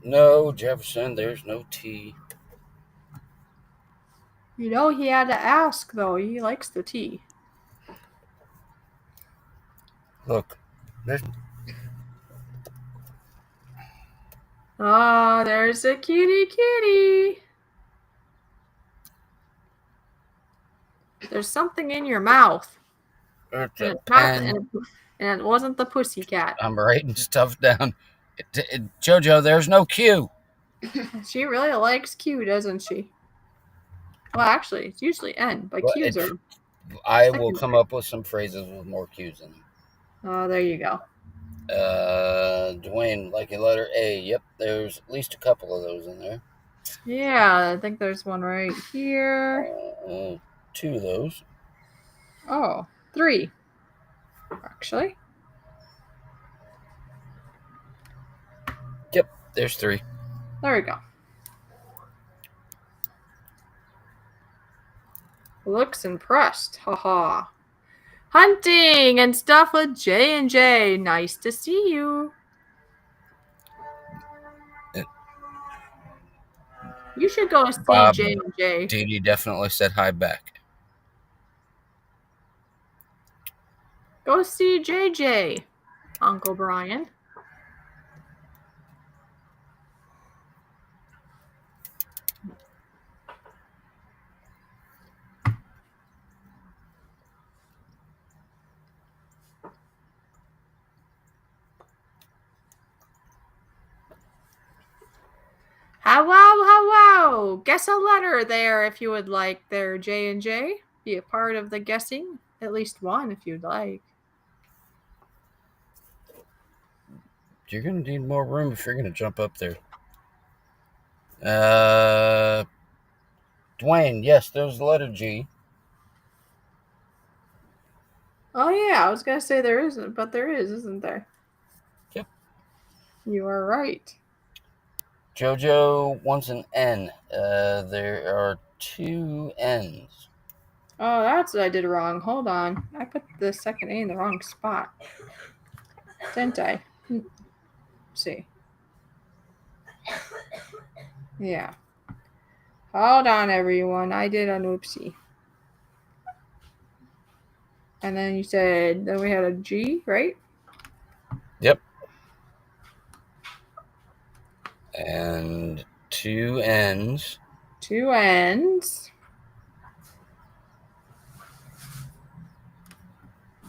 No, Jefferson, there's no T. He had to ask, though. He likes the T. Look, There's, Oh, there's a kitty. There's something in your mouth. there's And a it's not, pen. and it wasn't the pussycat. I'm writing stuff down. Jojo, there's no Q. She really likes Q, doesn't she? Well, actually, it's usually N, but Well, Q's are I will come secondary. up with some phrases with more Q's in them. Oh, there you go. Dwayne, like a letter A. Yep, there's at least a couple of those in there. Yeah, I think there's one right here. Two of those. Oh, 3, actually. Yep, there's 3. There we go. Looks impressed. Haha. Hunting and stuff with J&J. Nice to see you. You should go see Bob J&J. Dee Dee definitely said hi back. Go see JJ, Uncle Brian. Hello. Guess a letter there if you would like there, J&J. Be a part of the guessing. At least one if you'd like. You're going to need more room if you're going to jump up there. Dwayne, yes, there's the letter G. Oh, yeah, I was going to say there isn't, but there is, isn't there? Yep. You are right. Jojo wants an N. There are 2 N's. Oh, that's what I did wrong. Hold on. I put the second A in the wrong spot. Didn't I? Let's see. Yeah. Hold on, everyone. I did an oopsie. And then you said, then we had a G, right? Yep. And 2 N's. 2 N's.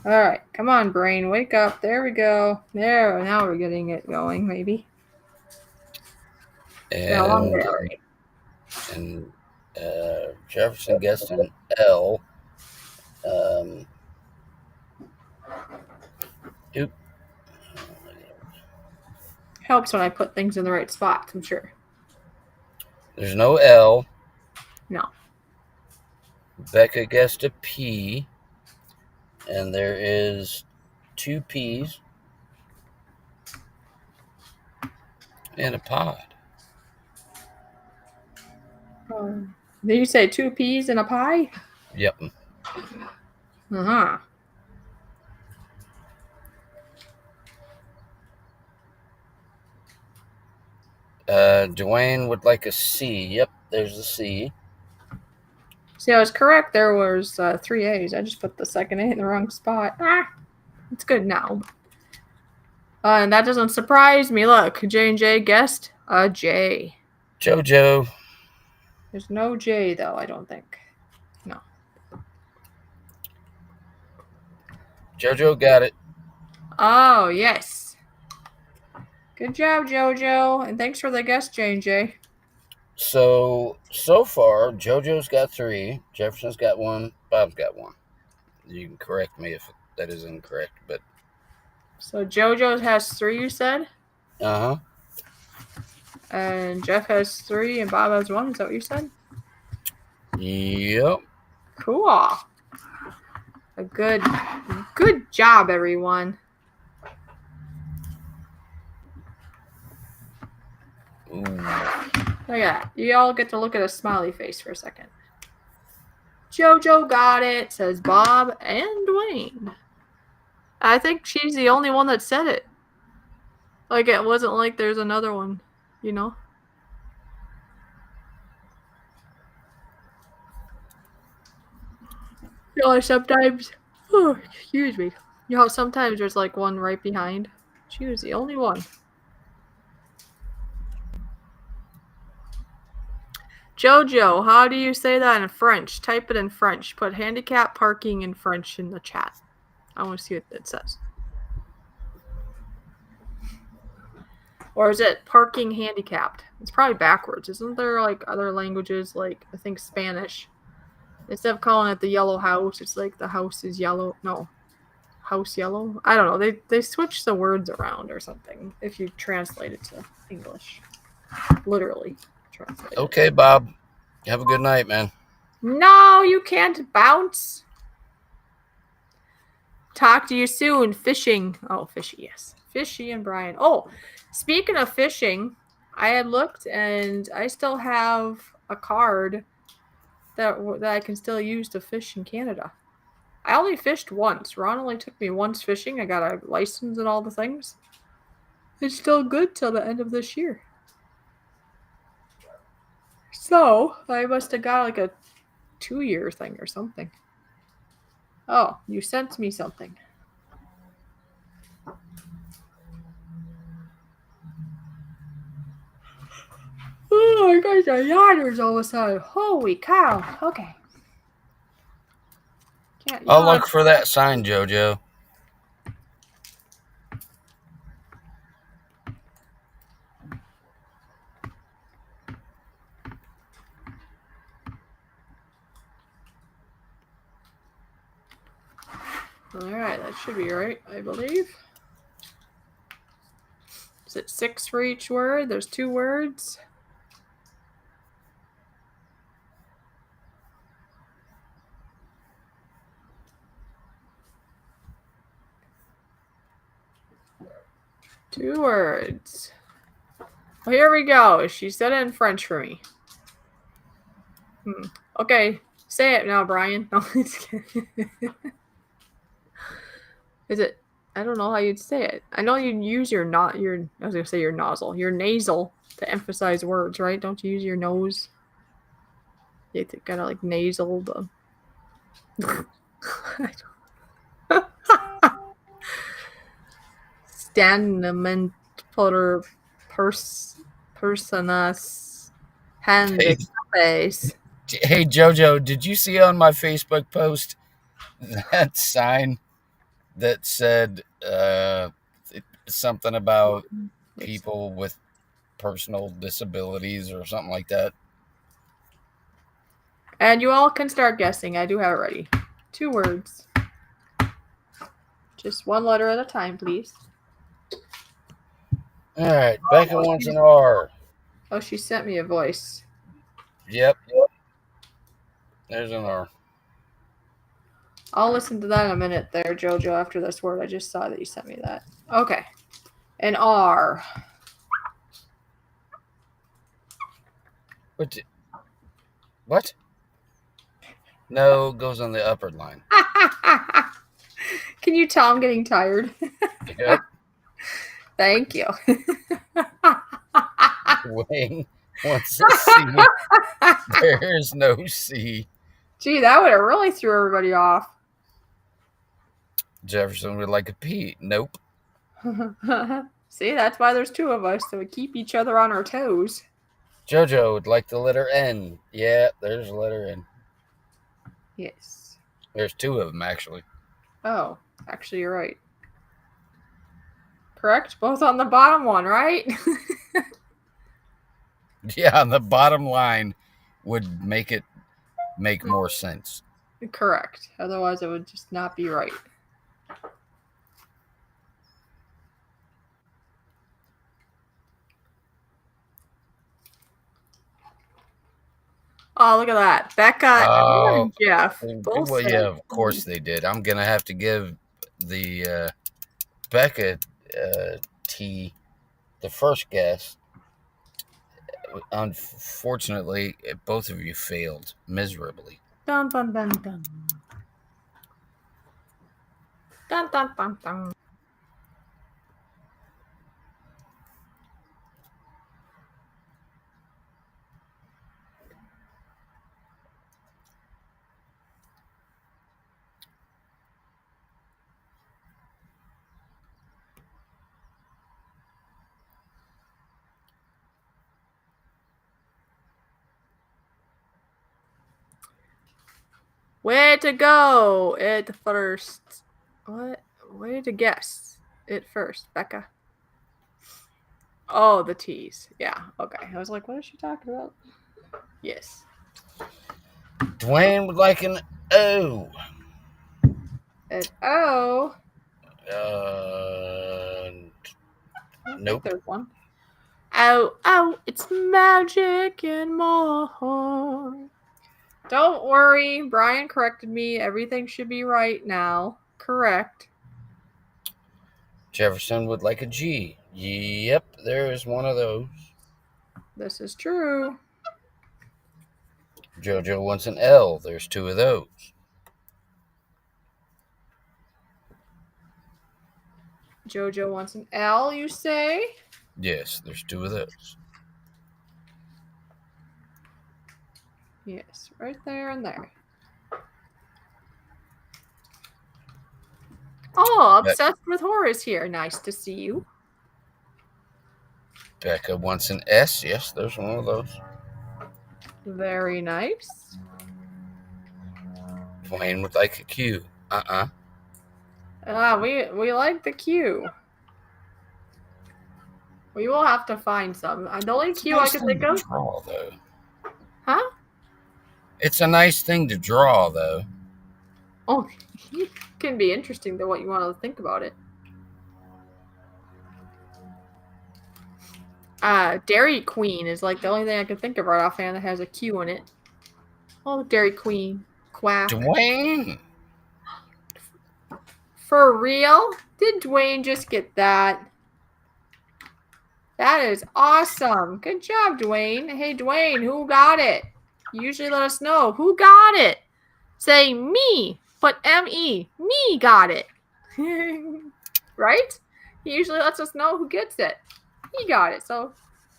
All right, come on, brain, wake up. There we go. There, now we're getting it going, maybe. Yeah, long day already. And Jefferson guessed an L. Oop. Helps when I put things in the right spots, I'm sure. There's no L. No. Becca guessed a P. And there is 2 P's. And a pod. Did you say 2 peas in a pie? Yep. Uh-huh. Dwayne would like a C. Yep, there's a C. See, I was correct. There was 3 A's. I just put the second A in the wrong spot. It's good now. And that doesn't surprise me. Look, J&J guessed a J. Jojo. There's no J, though, I don't think. No. Jojo got it. Oh, yes. Good job, JoJo. And thanks for the guess, J&J. So far, Jojo's got 3. Jefferson's got 1. Bob's got 1. You can correct me if that is incorrect, but... So JoJo has 3, you said? Uh-huh. And Jeff has 3 and Bob has 1. Is that what you said? Yep. Cool. A good job, everyone. Ooh. Look at that. You all get to look at a smiley face for a second. JoJo got it, says Bob and Dwayne. I think she's the only one that said it. Like, it wasn't like there's another one, you know? You know, sometimes, excuse me, You know, sometimes there's like one right behind. She was the only one. Jojo, how do you say that in French? Type it in French. Put handicap parking in French in the chat. I want to see what it says. Or is it parking handicapped? It's probably backwards. Isn't there like other languages, like I think Spanish? Instead of calling it the yellow house, it's like the house is yellow. No, house yellow. I don't know. They switch the words around or something if you translate it to English. Literally translate it. Okay, Bob. Have a good night, man. No, you can't bounce. Talk to you soon. Fishing. Oh, Fishy, yes. Fishy and Brian. Oh, speaking of fishing, I had looked and I still have a card that I can still use to fish in Canada. I only fished once. Ron only took me once fishing. I got a license and all the things. It's still good till the end of this year. So, I must have got like a 2-year thing or something. Oh, you sent me something. Oh, I got the yawners all of a sudden. Holy cow. Okay. I'll look for that sign, Jojo. Alright, that should be right, I believe. Is it 6 for each word? There's 2 words. Two words. Well, here we go. She said it in French for me. Okay, say it now, Brian. No, just kidding. Is it? I don't know how you'd say it. I know you use your I was gonna say your nozzle, your nasal to emphasize words, right? Don't you use your nose? You gotta like nasal the. Staniment por personas handicapes. Hey, Jojo, did you see on my Facebook post that sign that said something about people with personal disabilities or something like that? And you all can start guessing. I do have it ready. 2 words. Just 1 letter at a time, please. All right, Becca wants an R. Oh, she sent me a voice. Yep. There's an R. I'll listen to that in a minute there, Jojo, after this word. I just saw that you sent me that. Okay. An R. What? No, goes on the upper line. Can you tell I'm getting tired? Yep. Thank you. Wayne wants a C. There's no C. Gee, that would have really threw everybody off. Jefferson would like a P. Nope. See, that's why there's 2 of us, so we keep each other on our toes. Jojo would like the letter N. Yeah, there's a letter N. Yes. There's 2 of them, actually. Oh, actually, you're right. Correct? Both on the bottom one, right? Yeah, on the bottom line would make it make more sense. Correct. Otherwise, it would just not be right. Oh, look at that. Becca and Jeff. Well, yeah, of course they did. I'm going to have to give the Becca T the first guess. Unfortunately, both of you failed miserably. Dun, dun, dun, dun. Dun, dun, dun, dun. Way to go! It first. What? Way to guess. It first, Becca. Oh, the T's. Yeah, okay. I was like, what is she talking about? Yes. Dwayne would like an O. An O. Uh, I don't think nope. there's one. Oh, it's magic and more. Don't worry, Brian corrected me. Everything should be right now. Correct. Jefferson would like a G. Yep, there is one of those. This is true. JoJo wants an L. There's two of those. JoJo wants an L, you say? Yes, there's two of those. Yes, right there and there. Oh, obsessed with Horace here. Nice to see you. Becca wants an S. Yes, there's one of those. Very nice. Dwayne would like a Q. We like the Q. We will have to find some. The only Q I can think of. Draw, though. Huh? It's a nice thing to draw, though. Oh, it can be interesting to what you want to think about it. Dairy Queen is like the only thing I can think of right offhand that has a Q in it. Oh, Dairy Queen. Quack. Dwayne! For real? Did Dwayne just get that? That is awesome. Good job, Dwayne. Hey, Dwayne, who got it? You usually let us know. Who got it? Say me. Put M-E. Me got it. Right? He usually lets us know who gets it. He got it, so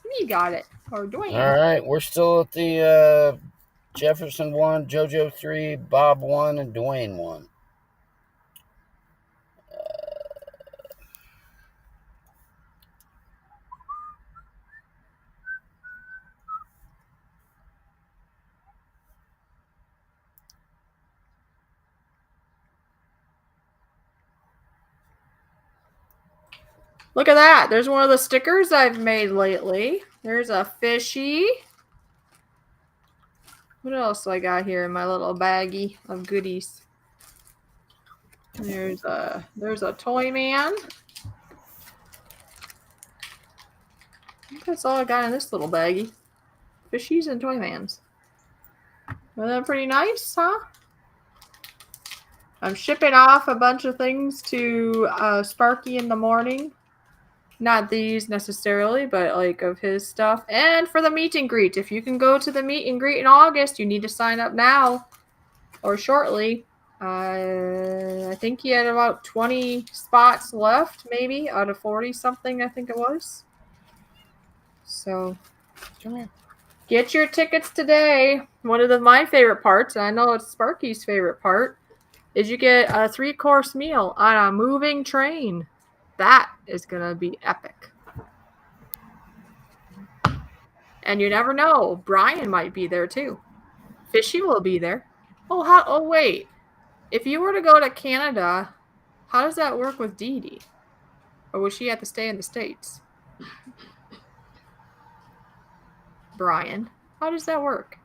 me got it. Or Dwayne. All right, we're still at the Jefferson 1, JoJo 3, Bob 1, and Dwayne 1. Look at that. There's one of the stickers I've made lately. There's a fishy. What else do I got here in my little baggie of goodies? There's a toy man. I think that's all I got in this little baggie. Fishies and toy mans. Isn't that pretty nice, huh? I'm shipping off a bunch of things to Sparky in the morning. Not these necessarily, but like of his stuff. And for the meet and greet. If you can go to the meet and greet in August, you need to sign up now or shortly. I think he had about 20 spots left, maybe, out of 40 something, I think it was. So, come here. Get your tickets today. One of my favorite parts, and I know it's Sparky's favorite part, is you get a 3-course meal on a moving train. That is going to be epic. And you never know. Brian might be there too. Fishy will be there. Oh, wait. If you were to go to Canada, how does that work with Dee Dee? Or would she have to stay in the States? Brian, how does that work?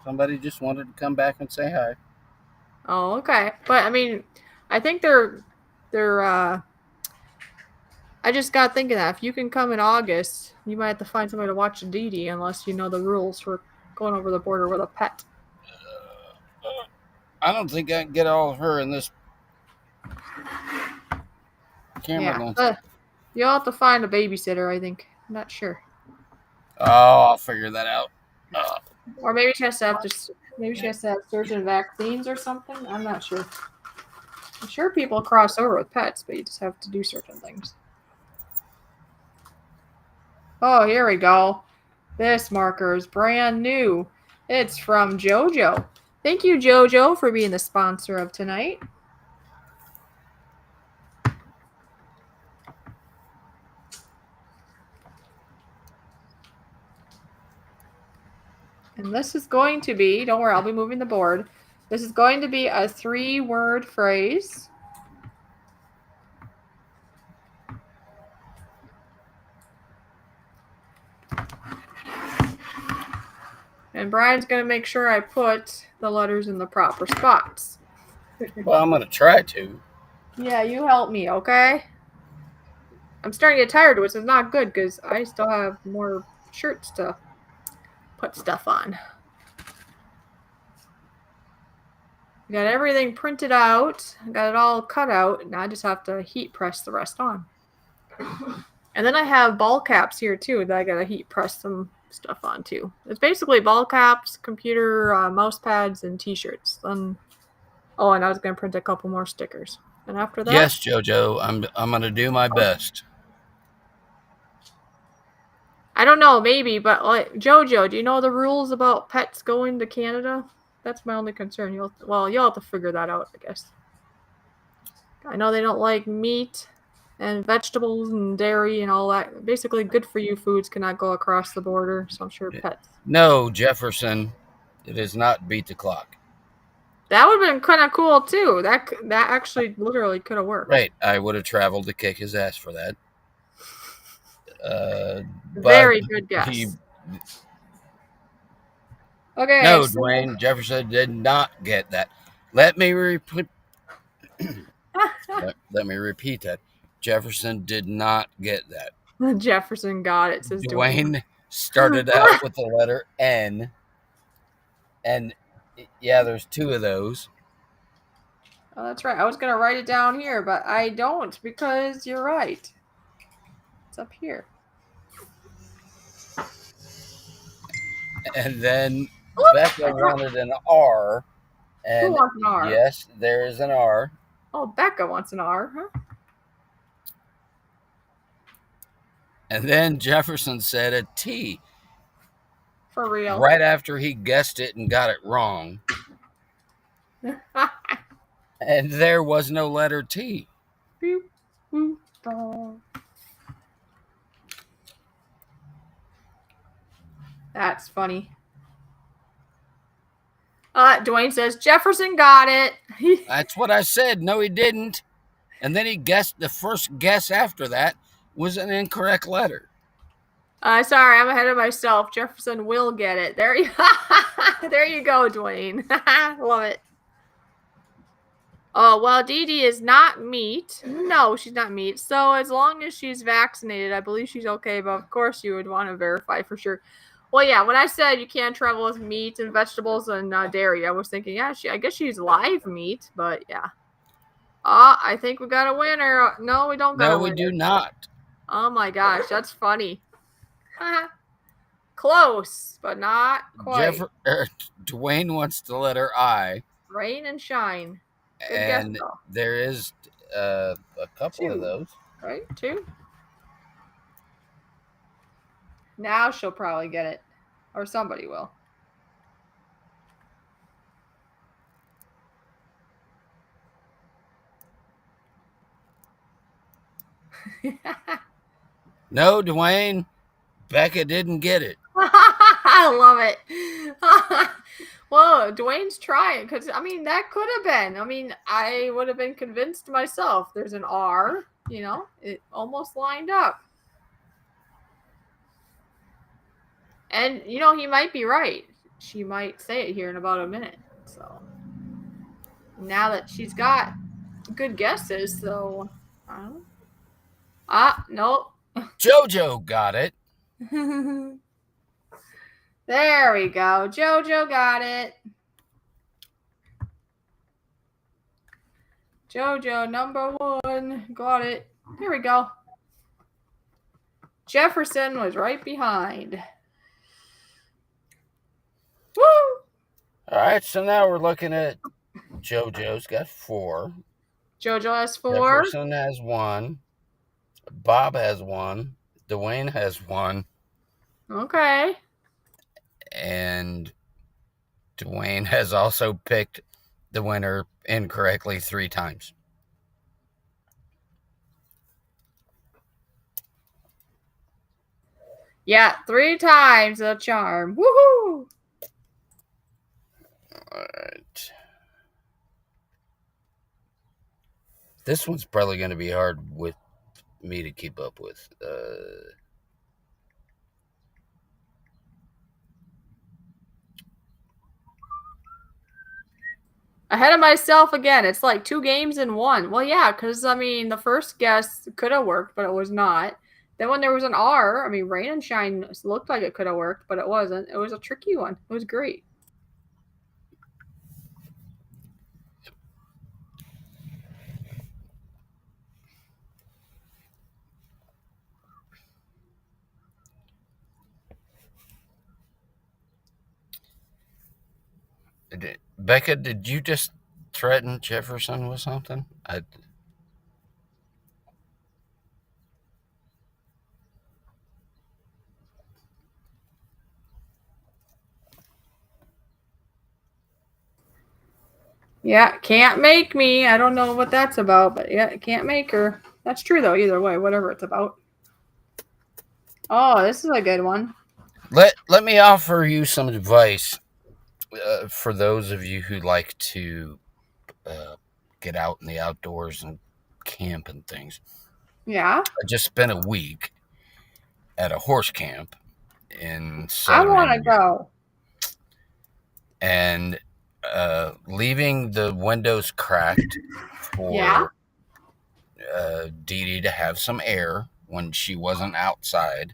Somebody just wanted to come back and say hi. Oh, okay. But I mean, I think they're I just got thinking that if you can come in August, you might have to find somebody to watch Dee Dee unless you know the rules for going over the border with a pet. I don't think I can get all of her in this camera lens. But you'll have to find a babysitter, I think. I'm not sure. Oh, I'll figure that out. Or maybe she has to have certain vaccines or something. I'm not sure. I'm sure people cross over with pets, but you just have to do certain things. Oh, here we go. This marker is brand new. It's from JoJo. Thank you, JoJo, for being the sponsor of tonight. And this is going to be, don't worry, I'll be moving the board. This is going to be a 3-word phrase. And Brian's going to make sure I put the letters in the proper spots. Well, I'm going to try to. Yeah, you help me, okay? I'm starting to get tired, which is not good because I still have more shirts to put stuff on. Got everything printed out. Got it all cut out. Now I just have to heat press the rest on. And then I have ball caps here too that I gotta heat press some stuff on too. It's basically ball caps, computer mouse pads, and t-shirts. And I was gonna print a couple more stickers. And after that, Yes, JoJo, I'm going to do my best. I don't know, maybe, but like JoJo, do you know the rules about pets going to Canada? That's my only concern. You'll have to figure that out, I guess. I know they don't like meat and vegetables and dairy and all that. Basically, good for you foods cannot go across the border. So I'm sure pets. No, Jefferson, it is not beat the clock. That would have been kind of cool too. That actually literally could have worked. Right, I would have traveled to kick his ass for that. Very good guess. Okay. No, Dwayne, Jefferson did not get that. Let me repeat. let me repeat that. Jefferson did not get that. Jefferson got it, says Dwayne started out with the letter N. And yeah, there's 2 of those. Oh, that's right. I was going to write it down here, but I don't because you're right. It's up here. And then Becca wanted an R. And who wants an R? Yes, there is an R. Oh, Becca wants an R, huh? And then Jefferson said a T. For real. Right after he guessed it and got it wrong. And there was no letter T. That's funny. Dwayne says Jefferson got it. That's what I said. No, he didn't. And then he guessed the first guess after that was an incorrect letter. Sorry, I'm ahead of myself. Jefferson will get it. There you go, Dwayne. Love it. Oh, well, Dee Dee is not meat. No, she's not meat. So as long as she's vaccinated, I believe she's okay. But of course, you would want to verify for sure. Well, yeah, when I said you can't travel with meat and vegetables and dairy, I was thinking, yeah, I guess she's live meat. But yeah. I think we got a winner. No, we don't got a winner. No, we do not. Oh my gosh, that's funny. Close, but not quite. Dwayne wants the letter I. Rain and shine. Good and guess, there is a couple 2. of those. Right? 2. Now she'll probably get it. Or somebody will. No, Dwayne. Becca didn't get it. I love it. Well, Dwayne's trying because that could have been. I would have been convinced myself. There's an R. It almost lined up. And he might be right. She might say it here in about a minute. So now that she's got good guesses, so nope. JoJo got it. There we go. JoJo got it. JoJo number 1 got it. Here we go. Jefferson was right behind. Woo! All right, so now we're looking at JoJo's got 4. JoJo has 4. Jefferson has 1. Bob has 1. Dwayne has 1. Okay. And Dwayne has also picked the winner incorrectly 3 times. Yeah, 3 times a charm. Woohoo! This one's probably going to be hard with me to keep up with. Ahead of myself again. It's like 2 games in one. Well, yeah, because, I mean, the first guess could have worked, but it was not. Then when there was an R, I mean, Rain and Shine looked like it could have worked, but it wasn't. It was a tricky one. It was great. Becca, did you just threaten Jefferson with something? Yeah, can't make me. I don't know what that's about, but yeah, can't make her. That's true, though, either way, whatever it's about. Oh, this is a good one. Let me offer you some advice for those of you who like to get out in the outdoors and camp and things. Yeah. I just spent a week at a horse camp in I southern want to Indiana, go. and leaving the windows cracked Yeah. for Dee Dee to have some air when she wasn't outside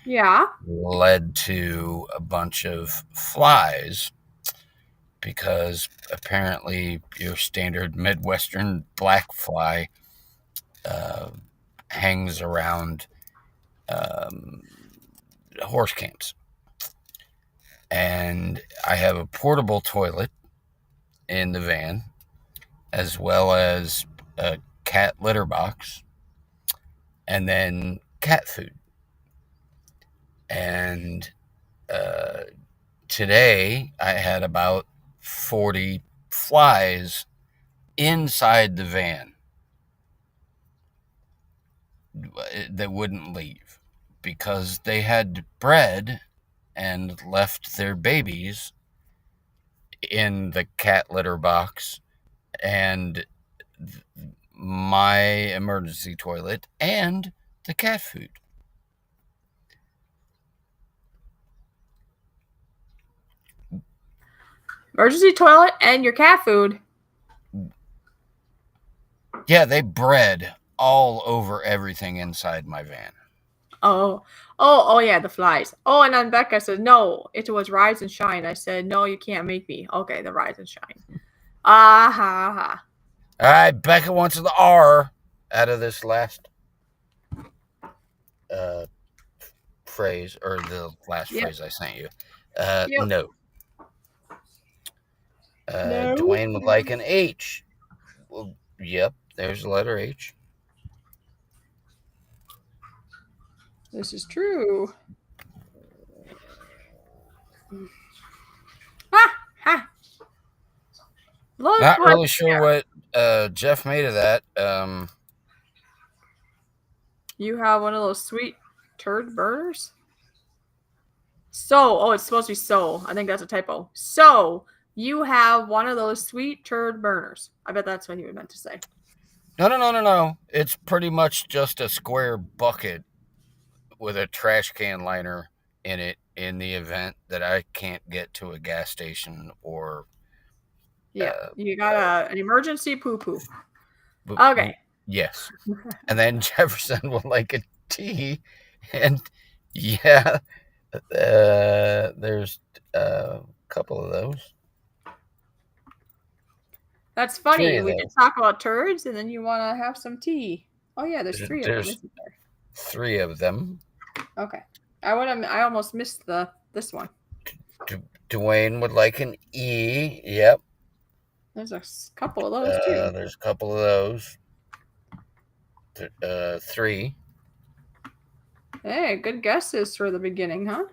Yeah. led to a bunch of flies, because apparently your standard Midwestern black fly hangs around horse camps. And I have a portable toilet in the van, as well as a cat litter box, and then cat food. And today I had about 40 flies inside the van that wouldn't leave because they had bred and left their babies in the cat litter box and my emergency toilet and the cat food. Emergency toilet and your cat food. Yeah, they bred all over everything inside my van. Oh, yeah, the flies. Oh, and then Becca said, no, it was Rise and Shine. I said, no, you can't make me. Okay, the Rise and Shine. Ah, ha, ha. All right, Becca wants the R out of this last phrase, or the last phrase I sent you. Yep. No. No. Dwayne would like an H. Well, yep, there's the letter H. This is true. Ha! Look, Not really sure what Jeff made of that. You have one of those sweet turd burners? So, it's supposed to be so. I think that's a typo. So, you have one of those sweet turd burners. I bet that's what he meant to say. No. It's pretty much just a square bucket with a trash can liner in it in the event that I can't get to a gas station or... Yeah, you got an emergency poo-poo. Okay. Yes. And then Jefferson would like a T, and yeah, there's a couple of those. That's funny. We did talk about turds, and then you want to have some tea. Oh yeah, there's 3 of them, isn't there? 3 of them. Okay. I almost missed this one. Dwayne would like an E. Yep. There's a couple of those too. There's a couple of those. 3. Hey, good guesses for the beginning, huh?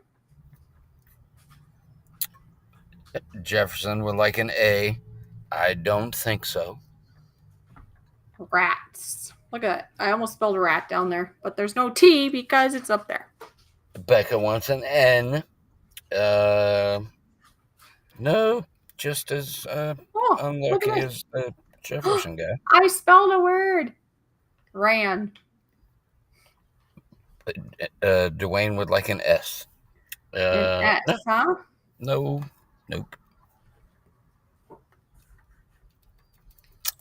Jefferson would like an A. I don't think so. Rats. Look at that. I almost spelled rat down there, but there's no T because it's up there. Becca wants an N. No, just as unlucky as Jefferson guy. I spelled a word. Ran. Dwayne would like an S. An S, huh? No, nope.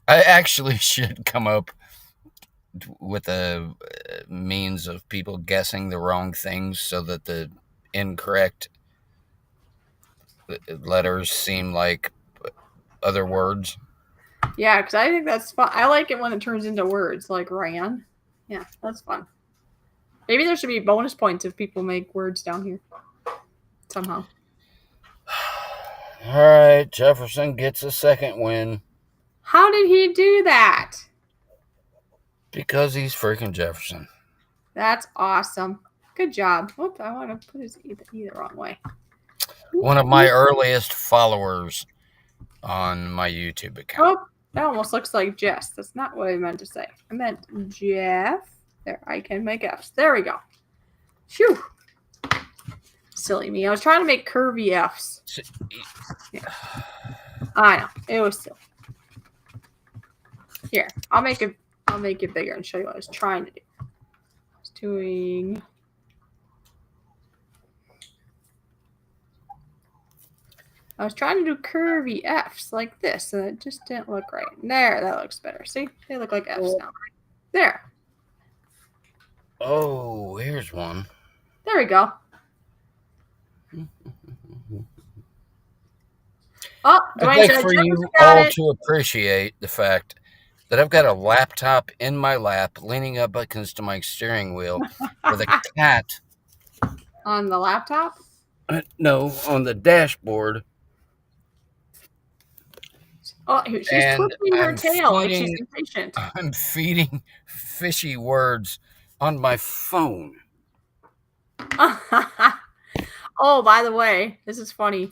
I actually should come up with a means of people guessing the wrong things so that the incorrect letters seem like other words. Yeah, because I think that's fun. I like it when it turns into words like ran. Yeah, that's fun. Maybe there should be bonus points if people make words down here somehow. All right, Jefferson gets a second win How did he do that? because he's freaking Jefferson. That's awesome. Good job. Whoop, I want to put his E the wrong way. One of my earliest followers on my YouTube account. Oh, that almost looks like Jess. That's not what I meant to say. I meant Jeff. There, I can make F's. There we go. Phew. Silly me. I was trying to make curvy F's. Yeah. I know. It was silly. Here, I'll make it bigger and show you what I was trying to do. I was doing. I was trying to do curvy F's like this, and it just didn't look right. There, that looks better. See? They look like F's now. There. Oh, here's one. There we go. Oh, I'd like for you all to appreciate the fact that I've got a laptop in my lap, leaning up against my steering wheel, with a cat on the laptop. No, on the dashboard. Oh, she's twisting her tail like she's impatient. I'm feeding fishy words on my phone. Oh, by the way, this is funny.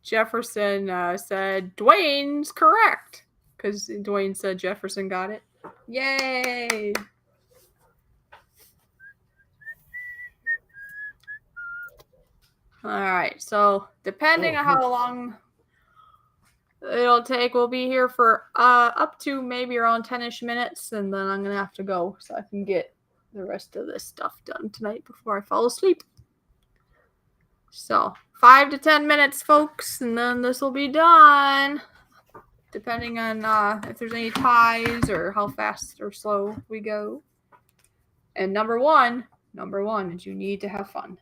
Jefferson said Dwayne's correct because Dwayne said Jefferson got it. Yay! All right, so depending on how long it'll take, we'll be here for up to maybe around 10-ish minutes, and then I'm gonna have to go so I can get the rest of this stuff done tonight before I fall asleep. So 5 to 10 minutes, folks, and then this will be done. Depending on if there's any ties or how fast or slow we go. And number one is you need to have fun.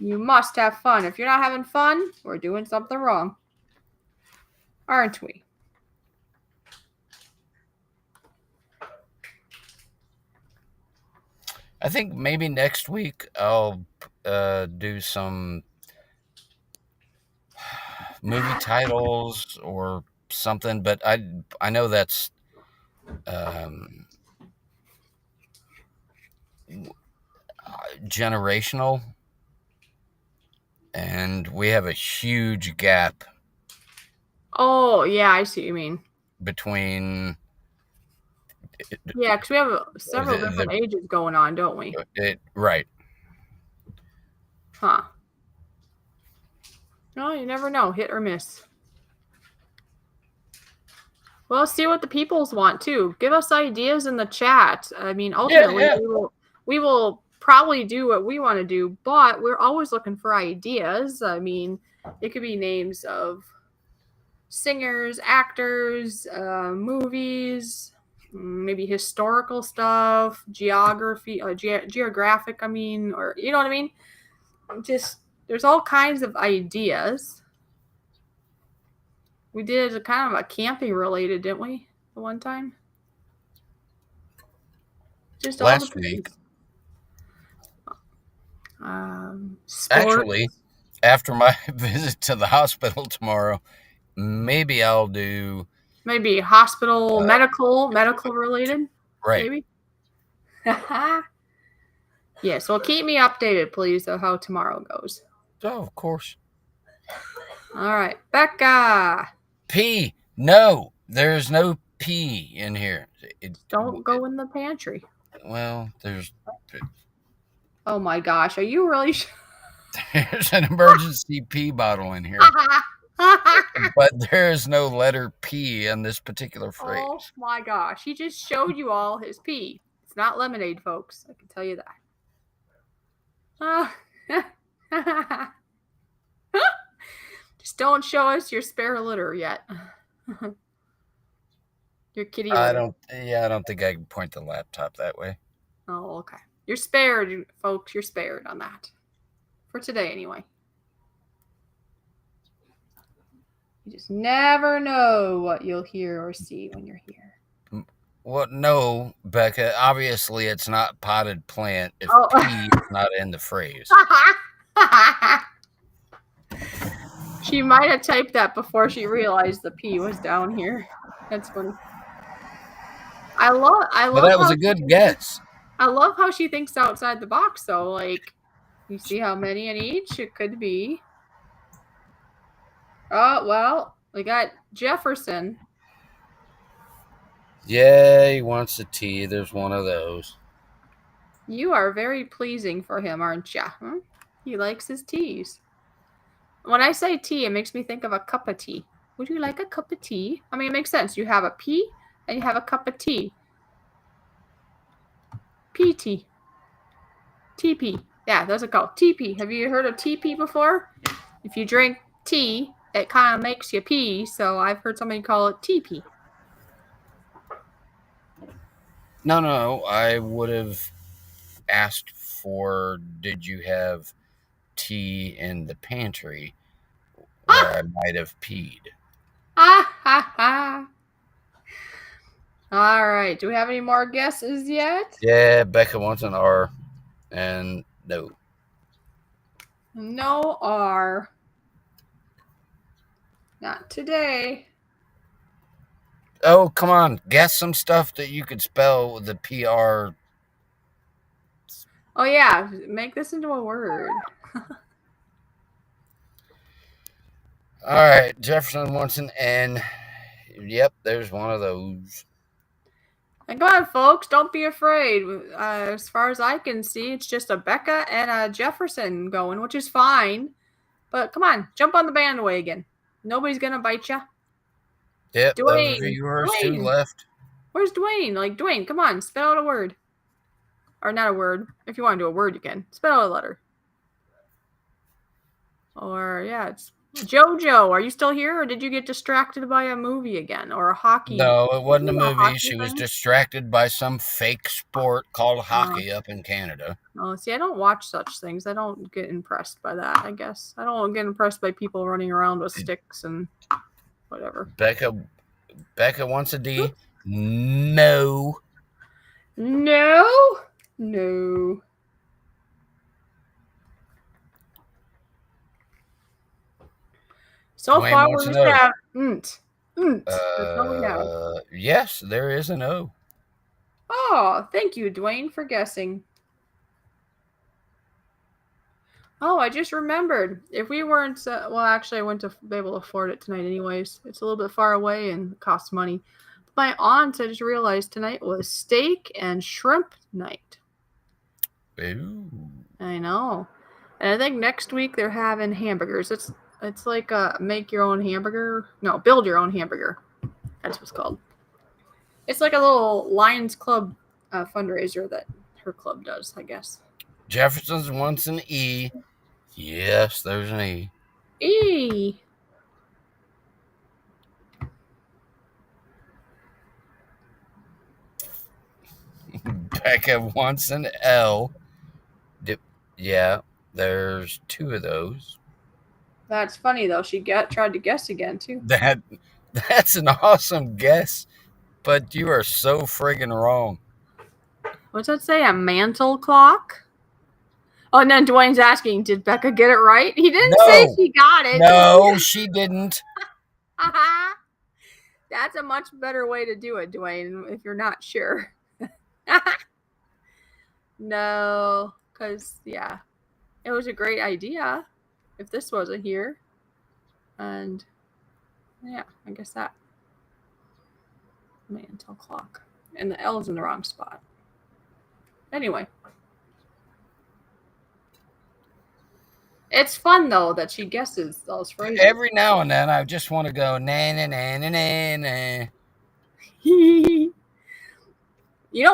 You must have fun. If you're not having fun, we're doing something wrong. Aren't we? I think maybe next week I'll do some movie titles or something, but I know that's generational, and we have a huge gap. Oh, yeah, I see what you mean. Between... Yeah, because we have several different ages going on, don't we? Right. Huh. No, you never know. Hit or miss. Well, see what the peoples want, too. Give us ideas in the chat. I mean, ultimately, we will probably do what we want to do, but we're always looking for ideas. I mean, it could be names of singers, actors, movies, maybe historical stuff, geography, geographic, I mean, or you know what I mean? Just, there's all kinds of ideas. We did a kind of a camping related, didn't we? The one time? Just last week. Actually, after my visit to the hospital tomorrow, maybe I'll do... Maybe hospital, medical related? Right. Maybe? Yeah, so keep me updated, please, of how tomorrow goes. Oh, of course. All right. Becca. P. No, there's no P in here. Don't go in the pantry. Well, there's... Oh, my gosh. Are you really... There's an emergency pee bottle in here. but there is no letter P in this particular Oh phrase. my gosh. He just showed you all his pee. It's not lemonade, folks. I can tell you that. Just don't show us your spare litter yet. Your kitty litter. I don't think I can point the laptop that way. Oh, okay. You're spared, folks. You're spared on that. For today, anyway. You just never know what you'll hear or see when you're here. Well, no, Becca. Obviously, it's not potted plant if Oh. P is not in the phrase. She might have typed that before she realized the P was down here. That's funny. I love But that was a good guess. I love how she thinks outside the box, though. Like, you see how many in each it could be. Oh, well, we got Jefferson. Yeah, he wants a T. There's one of those. You are very pleasing for him, aren't you? Hmm? He likes his teas. When I say tea, it makes me think of a cup of tea. Would you like a cup of tea? I mean, it makes sense. You have a P and you have a cup of tea. PT. TP. Yeah, those are called TP. Have you heard of TP before? If you drink tea, it kind of makes you pee, so I've heard somebody call it TP. No. I would have asked for, did you have tea in the pantry where I might have peed? Ha ha ha. All right. Do we have any more guesses yet? Yeah, Becca wants an R. And no. No R. Not today. Oh, come on. Guess some stuff that you could spell with the PR. Oh, yeah. Make this into a word. All right. Jefferson wants an N. Yep, there's one of those. And go on, folks. Don't be afraid. As far as I can see, it's just a Becca and a Jefferson going, which is fine. But come on, jump on the bandwagon. Nobody's going to bite you. Yep, those Dwayne. are yours. Two left. Where's Dwayne? Like, Dwayne, come on. Spell out a word. Or not a word. If you want to do a word, you can. Spell out a letter. Or, yeah, it's JoJo. Are you still here, or did you get distracted by a movie again? Or a hockey? No, it wasn't a movie. Hockey She was thing? distracted by some fake sport called hockey up in Canada. Oh, see, I don't watch such things. I don't get impressed by that, I guess. I don't get impressed by people running around with sticks and whatever. Becca wants a D. No. No. No. So Dwayne far, we wants just an O. have That's all we have. Yes, there is an O. Oh, thank you, Dwayne, for guessing. Oh, I just remembered. If we weren't, well, actually, I wouldn't be able to afford it tonight anyways. It's a little bit far away and costs money. But my aunt, I just realized tonight was steak and shrimp night. Ooh. I know. And I think next week they're having hamburgers. It's like a make your own hamburger. No, build your own hamburger. That's what it's called. It's like a little Lions Club fundraiser that her club does, I guess. Jefferson's wants an E. Yes, there's an E. E. Becca wants an L. Yeah, there's two of those. That's funny though. She tried to guess again too. That's an awesome guess, but you are so friggin' wrong. What's that say? A mantle clock? Oh, and then Dwayne's asking, did Becca get it right? He didn't say she got it. No, she didn't. That's a much better way to do it, Dwayne, if you're not sure. No, because, yeah, it was a great idea if this wasn't here. And, yeah, I guess that. Mantle clock. And the L's in the wrong spot. Anyway. It's fun though that she guesses those phrases. Every now and then, I just want to go na na na na na na.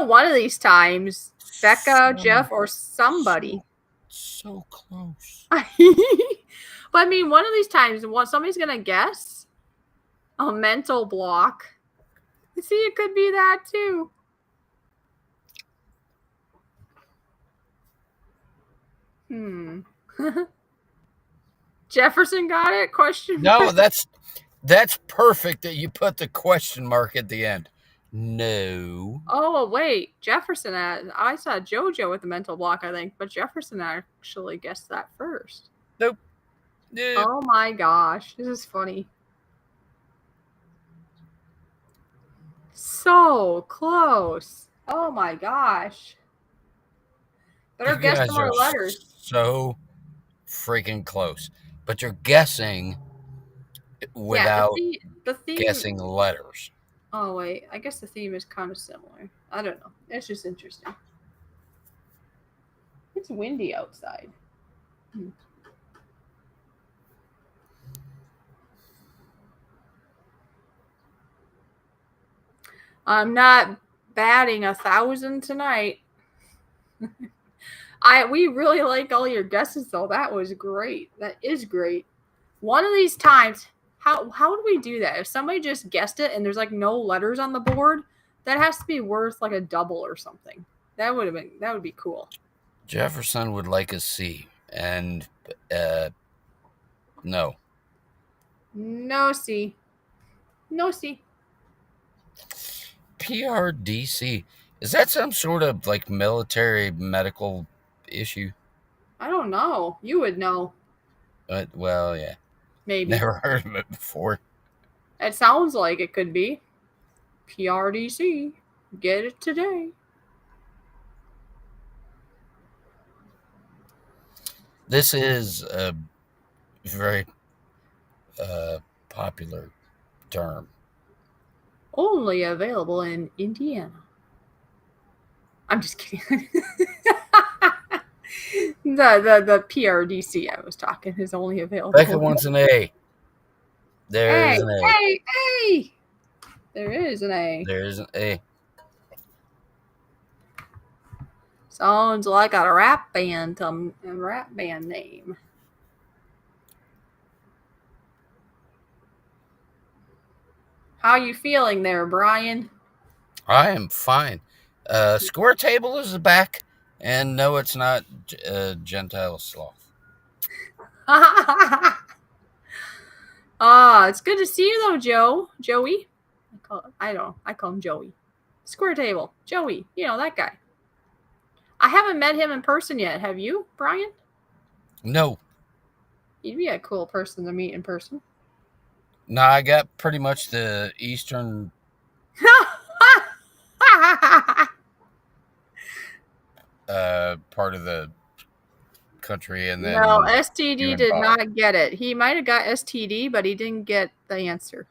One of these times, Becca, Jeff, or somebody. So close. But I mean, one of these times, somebody's gonna guess a mental block. See, it could be that too. Jefferson got it? Question No, mark. that's perfect that you put the question mark at the end. No. Oh wait, Jefferson. I saw JoJo with the mental block, I think, but Jefferson actually guessed that first. Nope. Oh my gosh, this is funny. So close. Oh my gosh. Better You guess guys some more are letters. so freaking close, but you're guessing Yeah, without the theme. guessing letters. Oh wait, I guess the theme is kind of similar. I don't know. It's just interesting. It's windy outside. I'm not batting 1,000 tonight. We really like all your guesses though. That was great. That is great. One of these times, how do we do that? If somebody just guessed it and there's like no letters on the board, that has to be worth like a double or something. That would be cool. Jefferson would like a C, and no. No C. No C. PRDC. Is that some sort of like military medical issue? I don't know. You would know. Well, yeah. Maybe. Never heard of it before. It sounds like it could be. PRDC. Get it today. This is a very popular term. Only available in Indiana. I'm just kidding. the PRDC I was talking is only available. Becca wants an A. There is an A. A. There is an A. There is an A. Sounds like a rap band name. How you feeling there, Brian? I am fine. Square table is back, and no, it's not Gentile sloth. It's good to see you though, Joey. I call him Joey. Square table, Joey. You know that guy. I haven't met him in person yet. Have you, Brian? No. He'd be a cool person to meet in person. No, I got pretty much the eastern part of the country, and then no, STD did not get it. He might have got STD, but he didn't get the answer.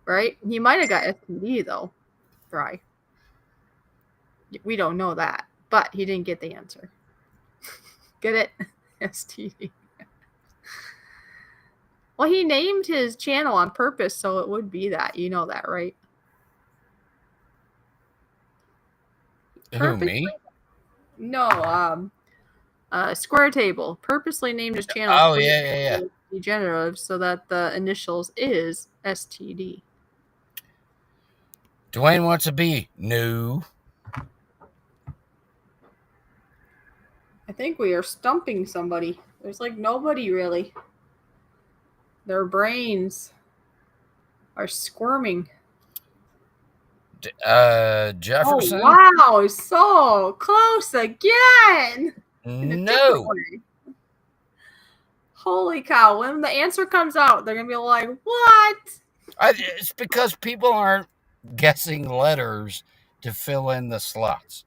Right? He might have got STD though, Bri. We don't know that, but he didn't get the answer. Get it? STD. Well, he named his channel on purpose, so it would be that. You know that, right? Who, me? No, Square Table purposely named his channel. Oh, yeah. Degenerative, so that the initials is STD. Dwayne wants a B. No. I think we are stumping somebody. There's like nobody really. Their brains are squirming. Jefferson? Oh, wow, so close again. No. Holy cow. When the answer comes out, they're going to be like, what? It's because people aren't guessing letters to fill in the slots.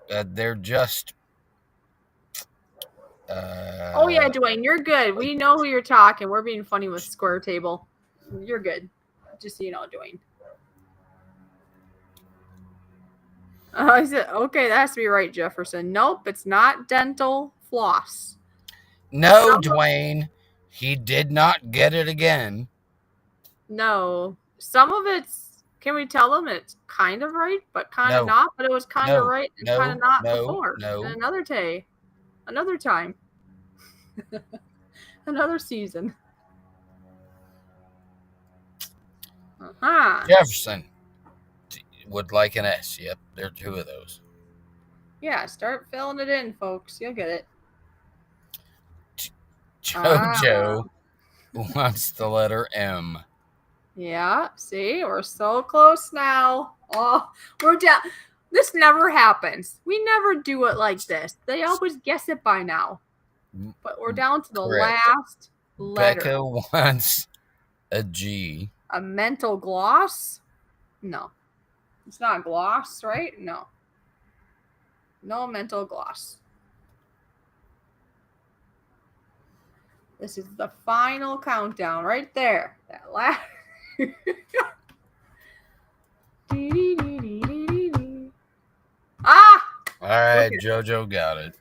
They're just... oh, yeah, Dwayne, you're good. We know who you're talking. We're being funny with Square Table. You're good. Just so you know, Dwayne. I said, okay, that has to be right, Jefferson. Nope, it's not dental floss. No, Some Dwayne, he did not get it again. No. Some of it's, can we tell them it's kind of right, but kind of No, not? But it was kind of no, right and kind of no, not no, before. And no. another time, another season. Uh-huh. Jefferson would like an S. Yep, there are two of those. Yeah, start filling it in, folks. You'll get it. Ah, JoJo wants the letter M. yeah. See, we're so close now. Oh, we're down. This never happens. We never do it like this. They always guess it by now. But we're down to the Correct. last letter. Becca wants a G. A mental gloss? No. It's not gloss, right? No. No mental gloss. This is the final countdown right there. That last. Ah! All right, Okay. JoJo got it.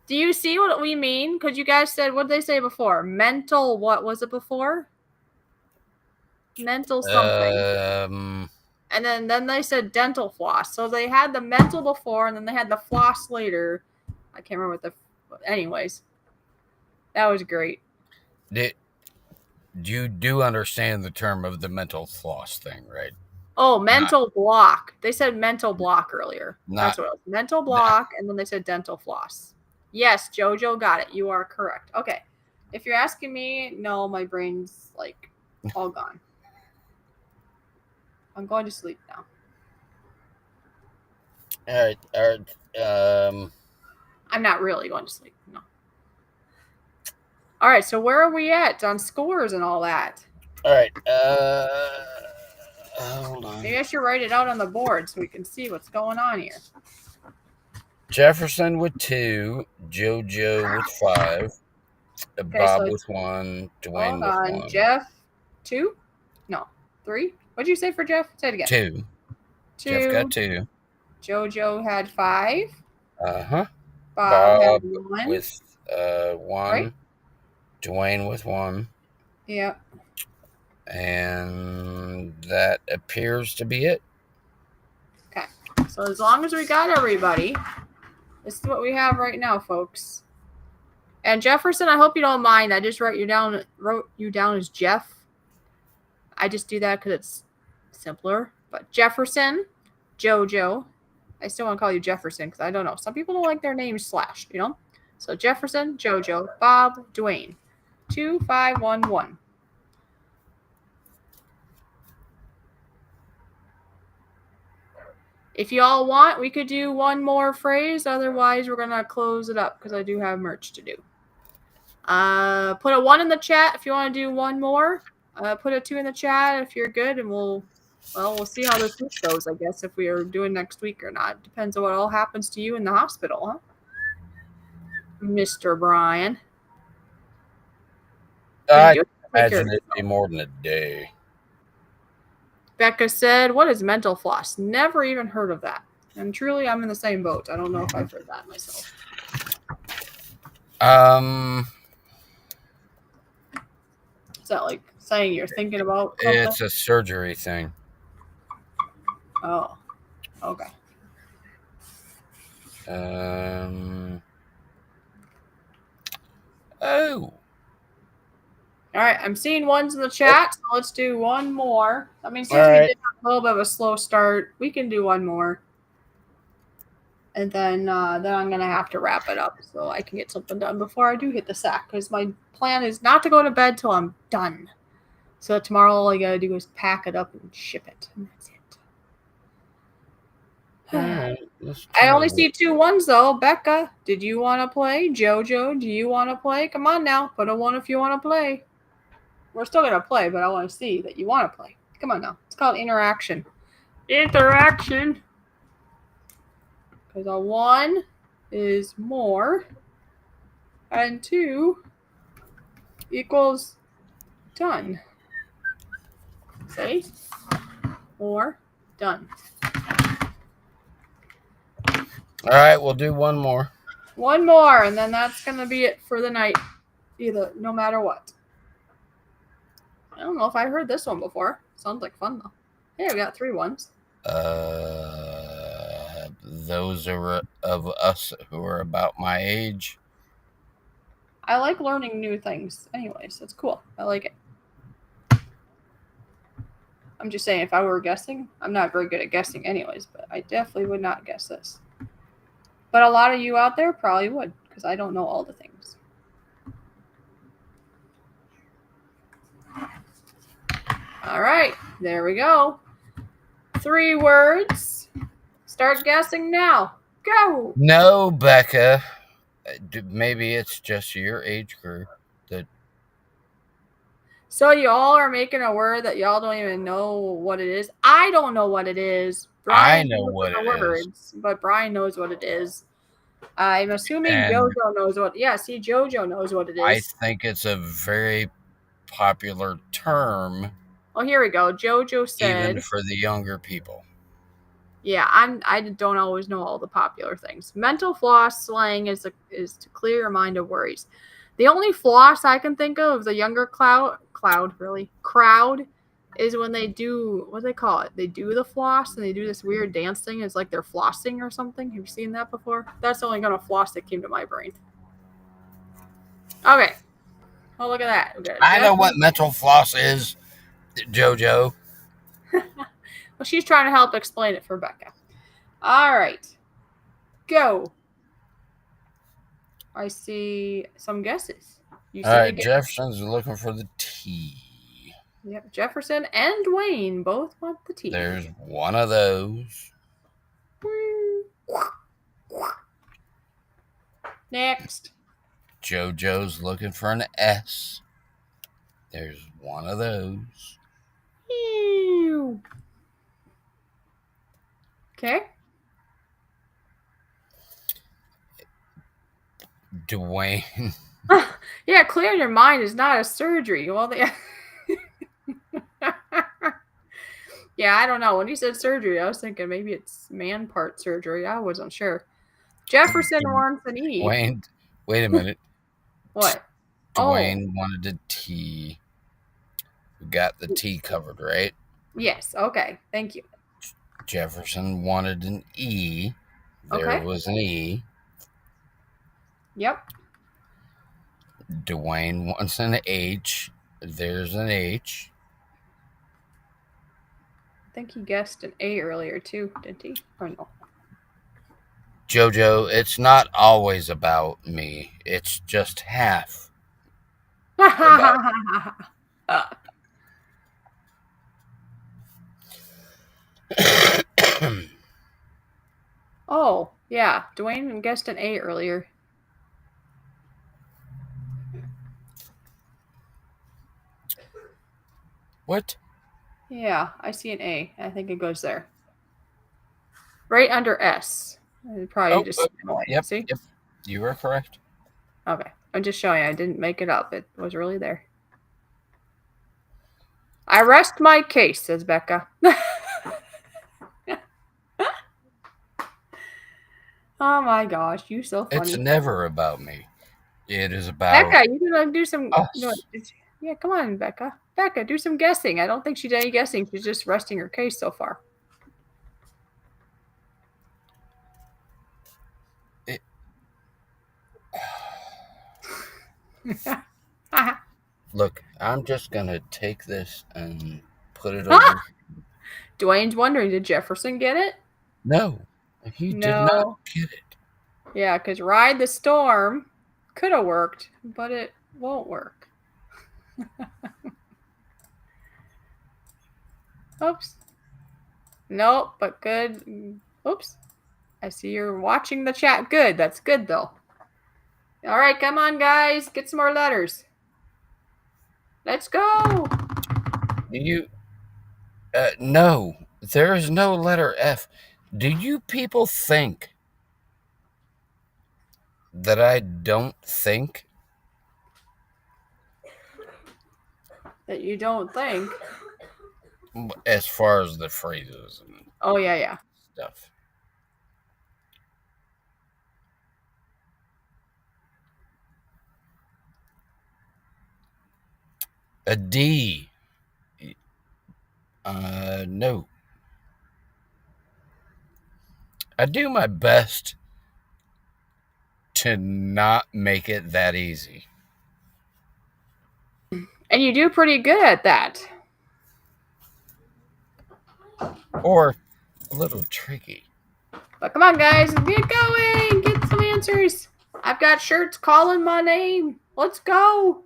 Do you see what we mean? Because you guys said, what did they say before? Mental, what was it before? Mental something. And then they said dental floss. So they had the mental before, and then they had the floss later. I can't remember what the. Anyways, that was great. You do understand the term of the mental floss thing, right? Oh, mental block. They said mental block earlier. That's what it was. Mental block, and then they said dental floss. Yes, JoJo got it. You are correct. Okay. If you're asking me, no, my brain's like all gone. I'm going to sleep now. All right. I'm not really going to sleep. No. All right. So where are we at on scores and all that? All right. Hold on. Maybe I should write it out on the board so we can see what's going on here. Jefferson with 2, JoJo with 5, Bob so with 1, Dwayne with 1. Jeff, 2? No, 3? What'd you say for Jeff? Say it again. 2. Jeff got 2. JoJo had 5. Uh-huh. Bob had 1. With 1. Right? Dwayne with 1. Yep. And that appears to be it. Okay. So as long as we got everybody, this is what we have right now, folks. And Jefferson, I hope you don't mind. I just wrote you down as Jeff. I just do that because it's simpler. But Jefferson, JoJo. I still want to call you Jefferson because I don't know. Some people don't like their names slashed, you know? So Jefferson, JoJo, Bob, Dwayne. 2, 5, 1, 1. If you all want, we could do one more phrase. Otherwise, we're going to close it up because I do have merch to do. Put a 1 in the chat if you want to do one more. Put a 2 in the chat if you're good, and we'll see how this week goes, I guess, if we are doing next week or not. Depends on what all happens to you in the hospital, huh? Mr. Brian. I imagine it'd be more than a day. Becca said, what is mental floss? Never even heard of that. And truly, I'm in the same boat. I don't know if I've heard that myself. Is that like saying you're thinking about something? It's a surgery thing. Oh, okay. Oh. All right, I'm seeing ones in the chat, so let's do one more. I mean, since we did have a little bit of a slow start, we can do one more. And then I'm going to have to wrap it up so I can get something done before I do hit the sack, because my plan is not to go to bed till I'm done. So tomorrow all I got to do is pack it up and ship it, and that's it. I only see 2 1s, though. Becca, did you want to play? JoJo, do you want to play? Come on now. Put a 1 if you want to play. We're still going to play, but I want to see that you want to play. Come on now. It's called interaction. Interaction. Because a 1 is more, and 2 equals done. See? More, done. All right, we'll do one more. One more, and then that's going to be it for the night. Either, no matter what. I don't know if I heard this one before. Sounds like fun, though. Hey, we got 3 ones. Those are of us who are about my age. I like learning new things. Anyways, it's cool. I like it. I'm just saying, if I were guessing, I'm not very good at guessing anyways, but I definitely would not guess this. But a lot of you out there probably would, because I don't know all the things. All right, there we go. 3 words. Start guessing now. Go! No, Becca. Maybe it's just your age group that. So you all are making a word that y'all don't even know what it is. I don't know what it is. Brian I know knows what the it is. words, but Brian knows what it is. I'm assuming And JoJo knows what. Yeah, see, JoJo knows what it I is. think it's a very popular term, Oh, here we go. JoJo said, even for the younger people. "Yeah, I don't always know all the popular things. Mental floss slang is to clear your mind of worries. The only floss I can think of the younger crowd is when they do what do they call it? They do the floss and they do this weird dance thing. It's like they're flossing or something. Have you seen that before? That's the only kind of floss that came to my brain. Okay. Oh, look at that. I know what mental floss is, JoJo. Well, she's trying to help explain it for Becca. All right. Go. I see some guesses. You see All right, the guess? Jefferson's looking for the T. Yep, Jefferson and Dwayne both want the T. There's one of those. Next. JoJo's looking for an S. There's one of those. Okay. Dwayne. Yeah, clearing your mind is not a surgery. Well, yeah, I don't know. When he said surgery, I was thinking maybe it's man part surgery. I wasn't sure. Jefferson wants an E. Dwayne. Wait a minute. What? Dwayne wanted a T. We got the T covered, right? Yes. Okay. Thank you. Jefferson wanted an E. There was an E. Yep. Dwayne wants an H. There's an H. I think he guessed an A earlier too, didn't he? Or no? JoJo, it's not always about me. It's just half. Oh, yeah. Dwayne guessed an A earlier. What? Yeah, I see an A. I think it goes there. Right under S. Probably Yep. See? Yep. You were correct. Okay. I'm just showing you. I didn't make it up. It was really there. I rest my case, says Becca. Oh my gosh, you so funny. It's never about me. It is about Becca, you can do some. us. Yeah, come on, Becca. Becca, do some guessing. I don't think she did any guessing. She's just resting her case so far. Look, I'm just gonna take this and put it over. Dwayne's wondering, did Jefferson get it? No, he did not get it. Yeah, because Ride the Storm could have worked, but it won't work. Oops. Nope, but good. Oops. I see you're watching the chat. Good. That's good, though. All right, come on, guys. Get some more letters. Let's go. No, there is no letter F. Do you people think that I don't think? That you don't think. As far as the phrases and oh yeah stuff. A D. No. I do my best to not make it that easy. And you do pretty good at that. Or a little tricky. But come on, guys, get going. Get some answers. I've got shirts calling my name. Let's go.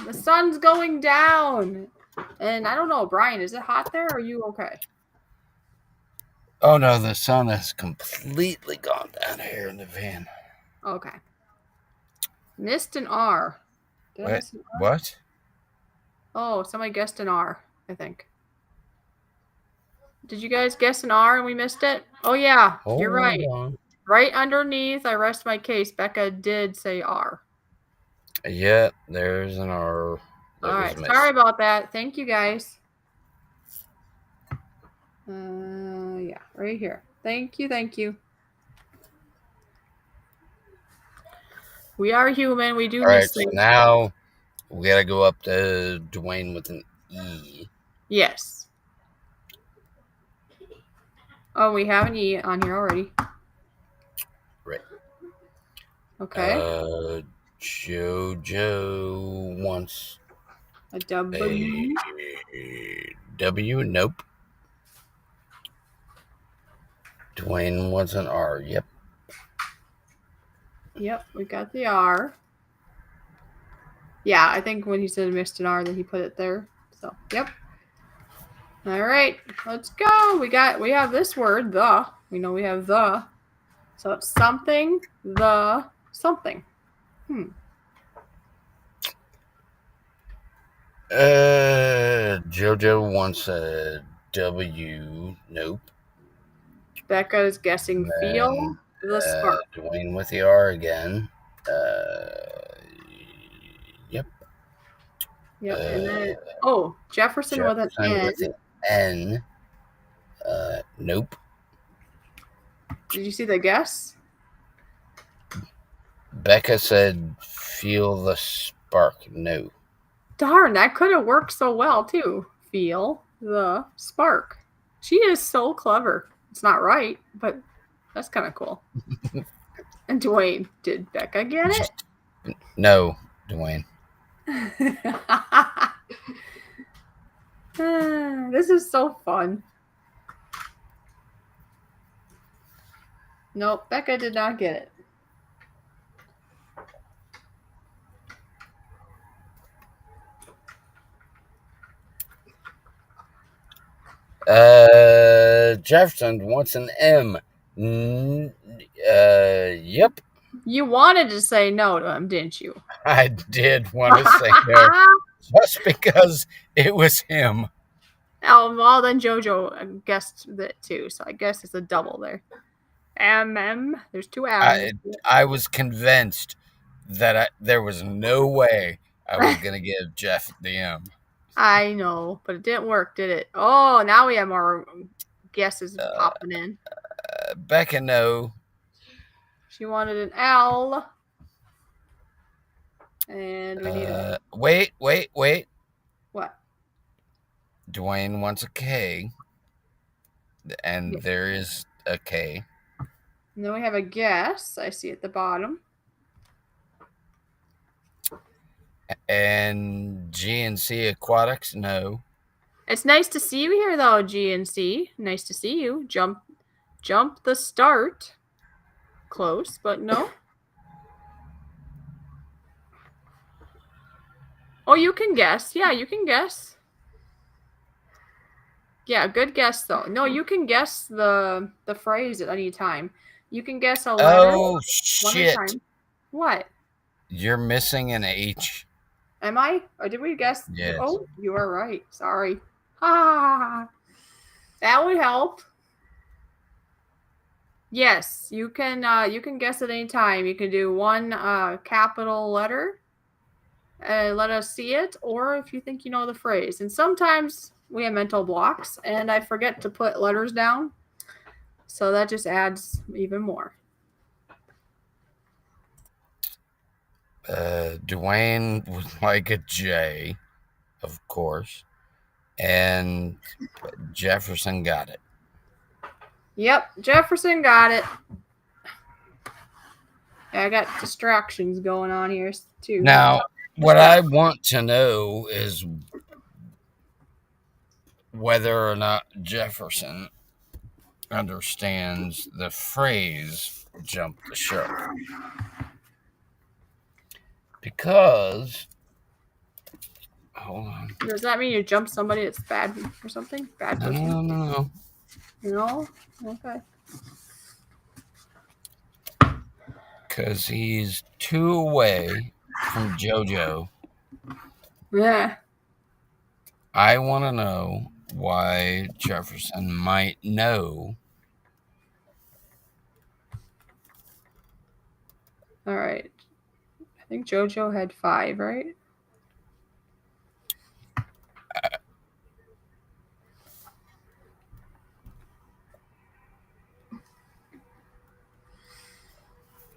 The sun's going down. And I don't know, Brian, is it hot there? Or are you okay? Oh no, the sun has completely gone down here in the van. Okay. Missed an R. Did I miss an R? What? Oh, somebody guessed an R, I think. Did you guys guess an R and we missed it? Oh, yeah, you're right. On. Right underneath, I rest my case. Becca did say R. Yeah, there's an R. All right, sorry about that. Thank you, guys. Yeah, right here. Thank you, thank you. We are human. We do miss things. Now we gotta go up to Dwayne with an E. Yes. Oh, we have an E on here already. Right. Okay. JoJo wants a W. A W. Nope. Dwayne wants an R. Yep. Yep, we got the R. Yeah, I think when he said missed an R, then he put it there. So, yep. All right, let's go. We have this word, the. We know we have the. So it's something, the, something. JoJo wants a W. Nope. Becca is guessing feel the spark. Dwayne with the R again. Yep. Yep. And then Jefferson with an N. With an N. Nope. Did you see the guess? Becca said feel the spark. No. Darn, that could have worked so well too. Feel the spark. She is so clever. It's not right, but that's kind of cool. And Dwayne, did Becca get it? No, Dwayne. This is so fun. Nope, Becca did not get it. Jefferson wants an M. Yep. You wanted to say no to him, didn't you? I did want to say no, just because it was him. Oh, well, then JoJo guessed that too, so I guess it's a double there. There's two M's. I was convinced that there was no way I was going to give Jeff the M. I know, but it didn't work, did it? Oh, now we have more guesses popping in. Becca, no. She wanted an L. And we need a... Wait. What? Dwayne wants a K. And there is a K. And then we have a guess. I see at the bottom. And GNC Aquatics, no. It's nice to see you here, though, GNC. Nice to see you. Jump the start. Close, but no. Oh, you can guess. Yeah, you can guess. Yeah, good guess, though. No, you can guess the phrase at any time. You can guess a letter. Oh, shit. One at a time. What? You're missing an H. Am I? Or did we guess? Yes. Oh, you are right. Sorry. That would help. Yes, you can guess at any time. You can do one capital letter. Let us see it, or if you think you know the phrase. And sometimes we have mental blocks, and I forget to put letters down. So that just adds even more. Dwayne would like a J, of course. And Jefferson got it. Yep, Jefferson got it. Yeah, I got distractions going on here too. Now, what I want to know is whether or not Jefferson understands the phrase jump the shark. Because, hold on. Does that mean you jump somebody that's bad or something? Bad person? No. No? Okay. Because he's 2 away from JoJo. Yeah. I want to know why Jefferson might know. All right. I think JoJo had 5, right?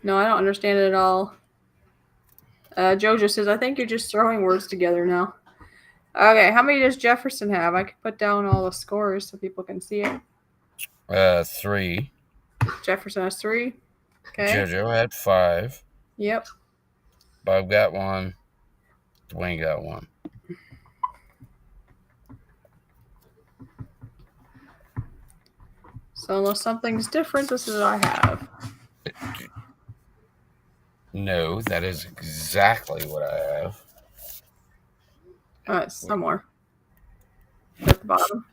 No, I don't understand it at all. JoJo says, I think you're just throwing words together now. Okay, how many does Jefferson have? I could put down all the scores so people can see it. 3. Jefferson has 3. Okay. JoJo had 5. Yep. Bob got 1. Dwayne got 1. So unless something's different, this is what I have. No, that is exactly what I have. It's somewhere. At the bottom.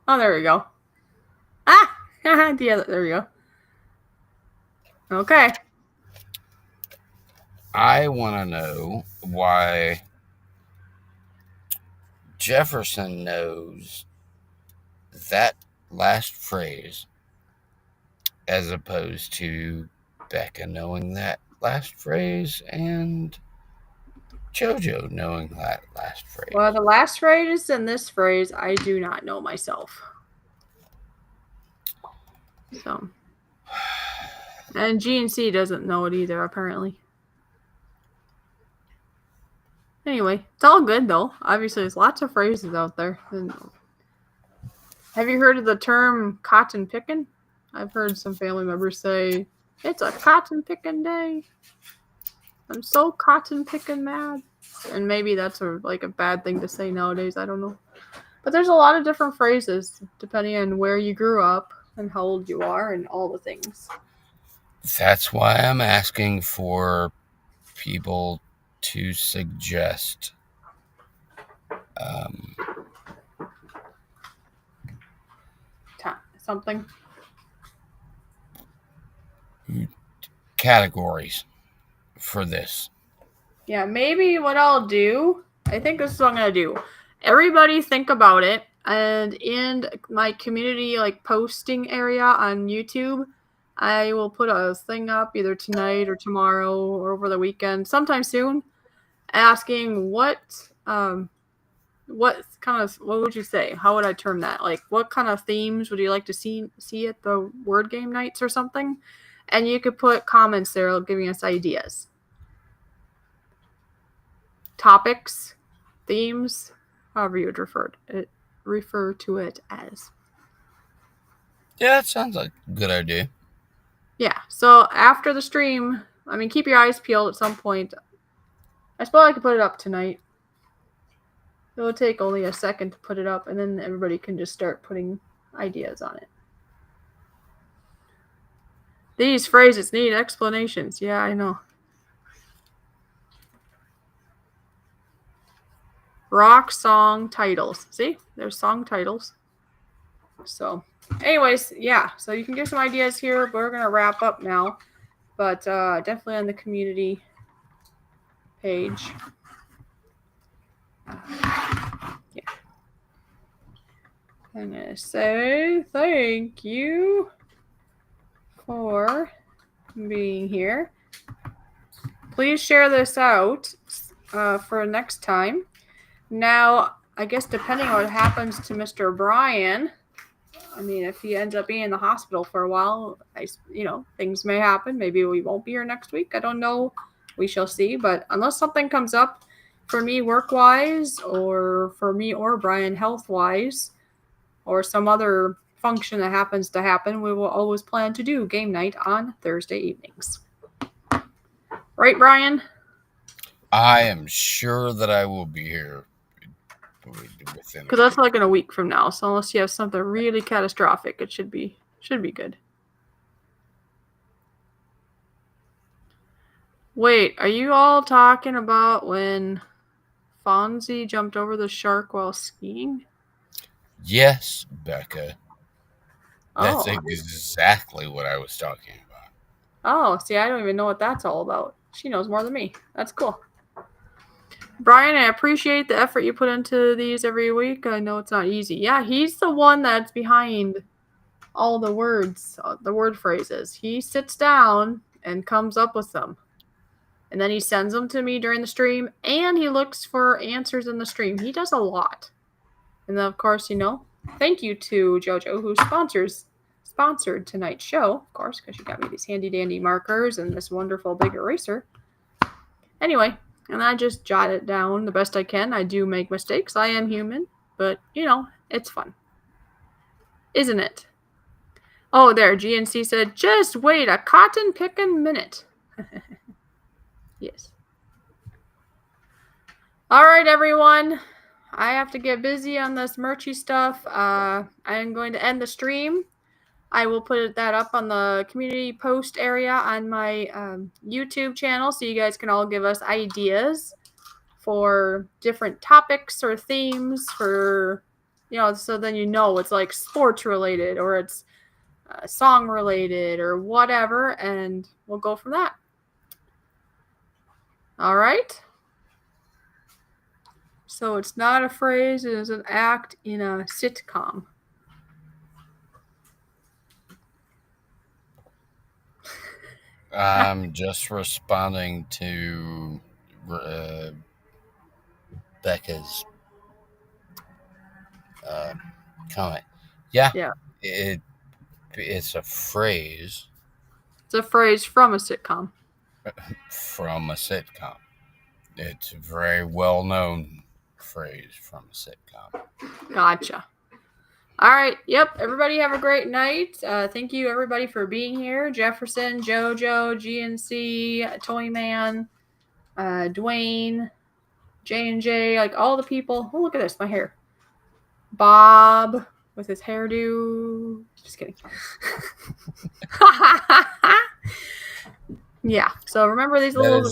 Oh, there we go. Ah! Yeah, there we go. Okay. I want to know why Jefferson knows that last phrase as opposed to Becca knowing that last phrase and JoJo knowing that last phrase. Well, the last phrase and this phrase, I do not know myself. So. And GNC doesn't know it either, apparently. Anyway, it's all good, though. Obviously, there's lots of phrases out there. Have you heard of the term cotton picking? I've heard some family members say, it's a cotton picking day. I'm so cotton picking mad. And maybe that's a bad thing to say nowadays. I don't know. But there's a lot of different phrases depending on where you grew up and how old you are and all the things. That's why I'm asking for people to suggest something. Categories for this. Yeah, maybe what I'll do, I think this is what I'm going to do. Everybody think about it, and in my community posting area on YouTube, I will put a thing up either tonight or tomorrow or over the weekend, sometime soon, asking what would you say? How would I term that? What kind of themes would you like to see at the word game nights or something? And you could put comments there giving us ideas. Topics, themes, however you would refer to it as. Yeah, that sounds like a good idea. Yeah, so after the stream, keep your eyes peeled at some point. I suppose I could put it up tonight. It will take only a second to put it up, and then everybody can just start putting ideas on it. These phrases need explanations. Yeah, I know. Rock song titles. See? There's song titles. So, anyways, yeah. So you can get some ideas here, but we're going to wrap up now. But definitely on the community page. Yeah. I'm going to say thank you for being here. Please share this out for next time. Now, I guess depending on what happens to Mr. Brian, I mean, if he ends up being in the hospital for a while, things may happen. Maybe we won't be here next week. I don't know. We shall see. But unless something comes up for me work-wise, or for me or Brian health-wise, or some other function that happens to happen, we will always plan to do game night on Thursday evenings. Right, Brian? I am sure that I will be here within. Because that's like in a week from now. So unless you have something really catastrophic, it should be good. Wait, are you all talking about when Fonzie jumped over the shark while skiing? Yes, Becca. That's Oh. exactly what I was talking about. Oh, see, I don't even know what that's all about. She knows more than me. That's cool. Brian, I appreciate the effort you put into these every week. I know it's not easy. Yeah, he's the one that's behind all the words, the word phrases. He sits down and comes up with them. And then he sends them to me during the stream, and he looks for answers in the stream. He does a lot. And then, of course, thank you to JoJo, who sponsored tonight's show, of course, because she got me these handy-dandy markers and this wonderful big eraser. Anyway, and I just jot it down the best I can. I do make mistakes. I am human, but, it's fun. Isn't it? Oh, there, GNC said, just wait a cotton picking minute. Yes. All right, everyone. I have to get busy on this merchy stuff. I am going to end the stream. I will put that up on the community post area on my YouTube channel, so you guys can all give us ideas for different topics or themes for, so then it's like sports related, or it's song related, or whatever, and we'll go from that. All right. So it's not a phrase, it is an act in a sitcom. I'm just responding to Becca's comment. Yeah. It's a phrase. It's a phrase from a sitcom. From a sitcom. It's a very well-known phrase from a sitcom. Gotcha. All right. Yep. Everybody have a great night. Thank you, everybody, for being here. Jefferson, JoJo, GNC, Toyman, Dwayne, J&J, like all the people. Oh, look at this. My hair. Bob with his hairdo. Just kidding. Yeah. So remember these little...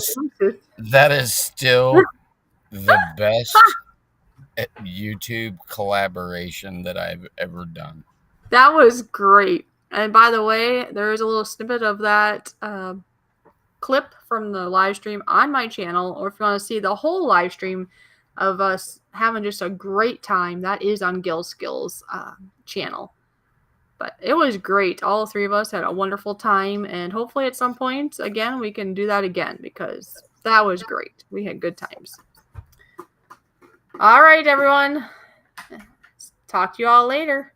That is still the best YouTube collaboration that I've ever done. That was great. And by the way, there is a little snippet of that clip from the live stream on my channel, or if you want to see the whole live stream of us having just a great time, that is on Gil Skills channel. But it was great. All three of us had a wonderful time, and hopefully at some point, again, we can do that again, because that was great. We had good times. All right, everyone. Talk to you all later.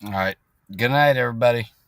All right. Good night, everybody.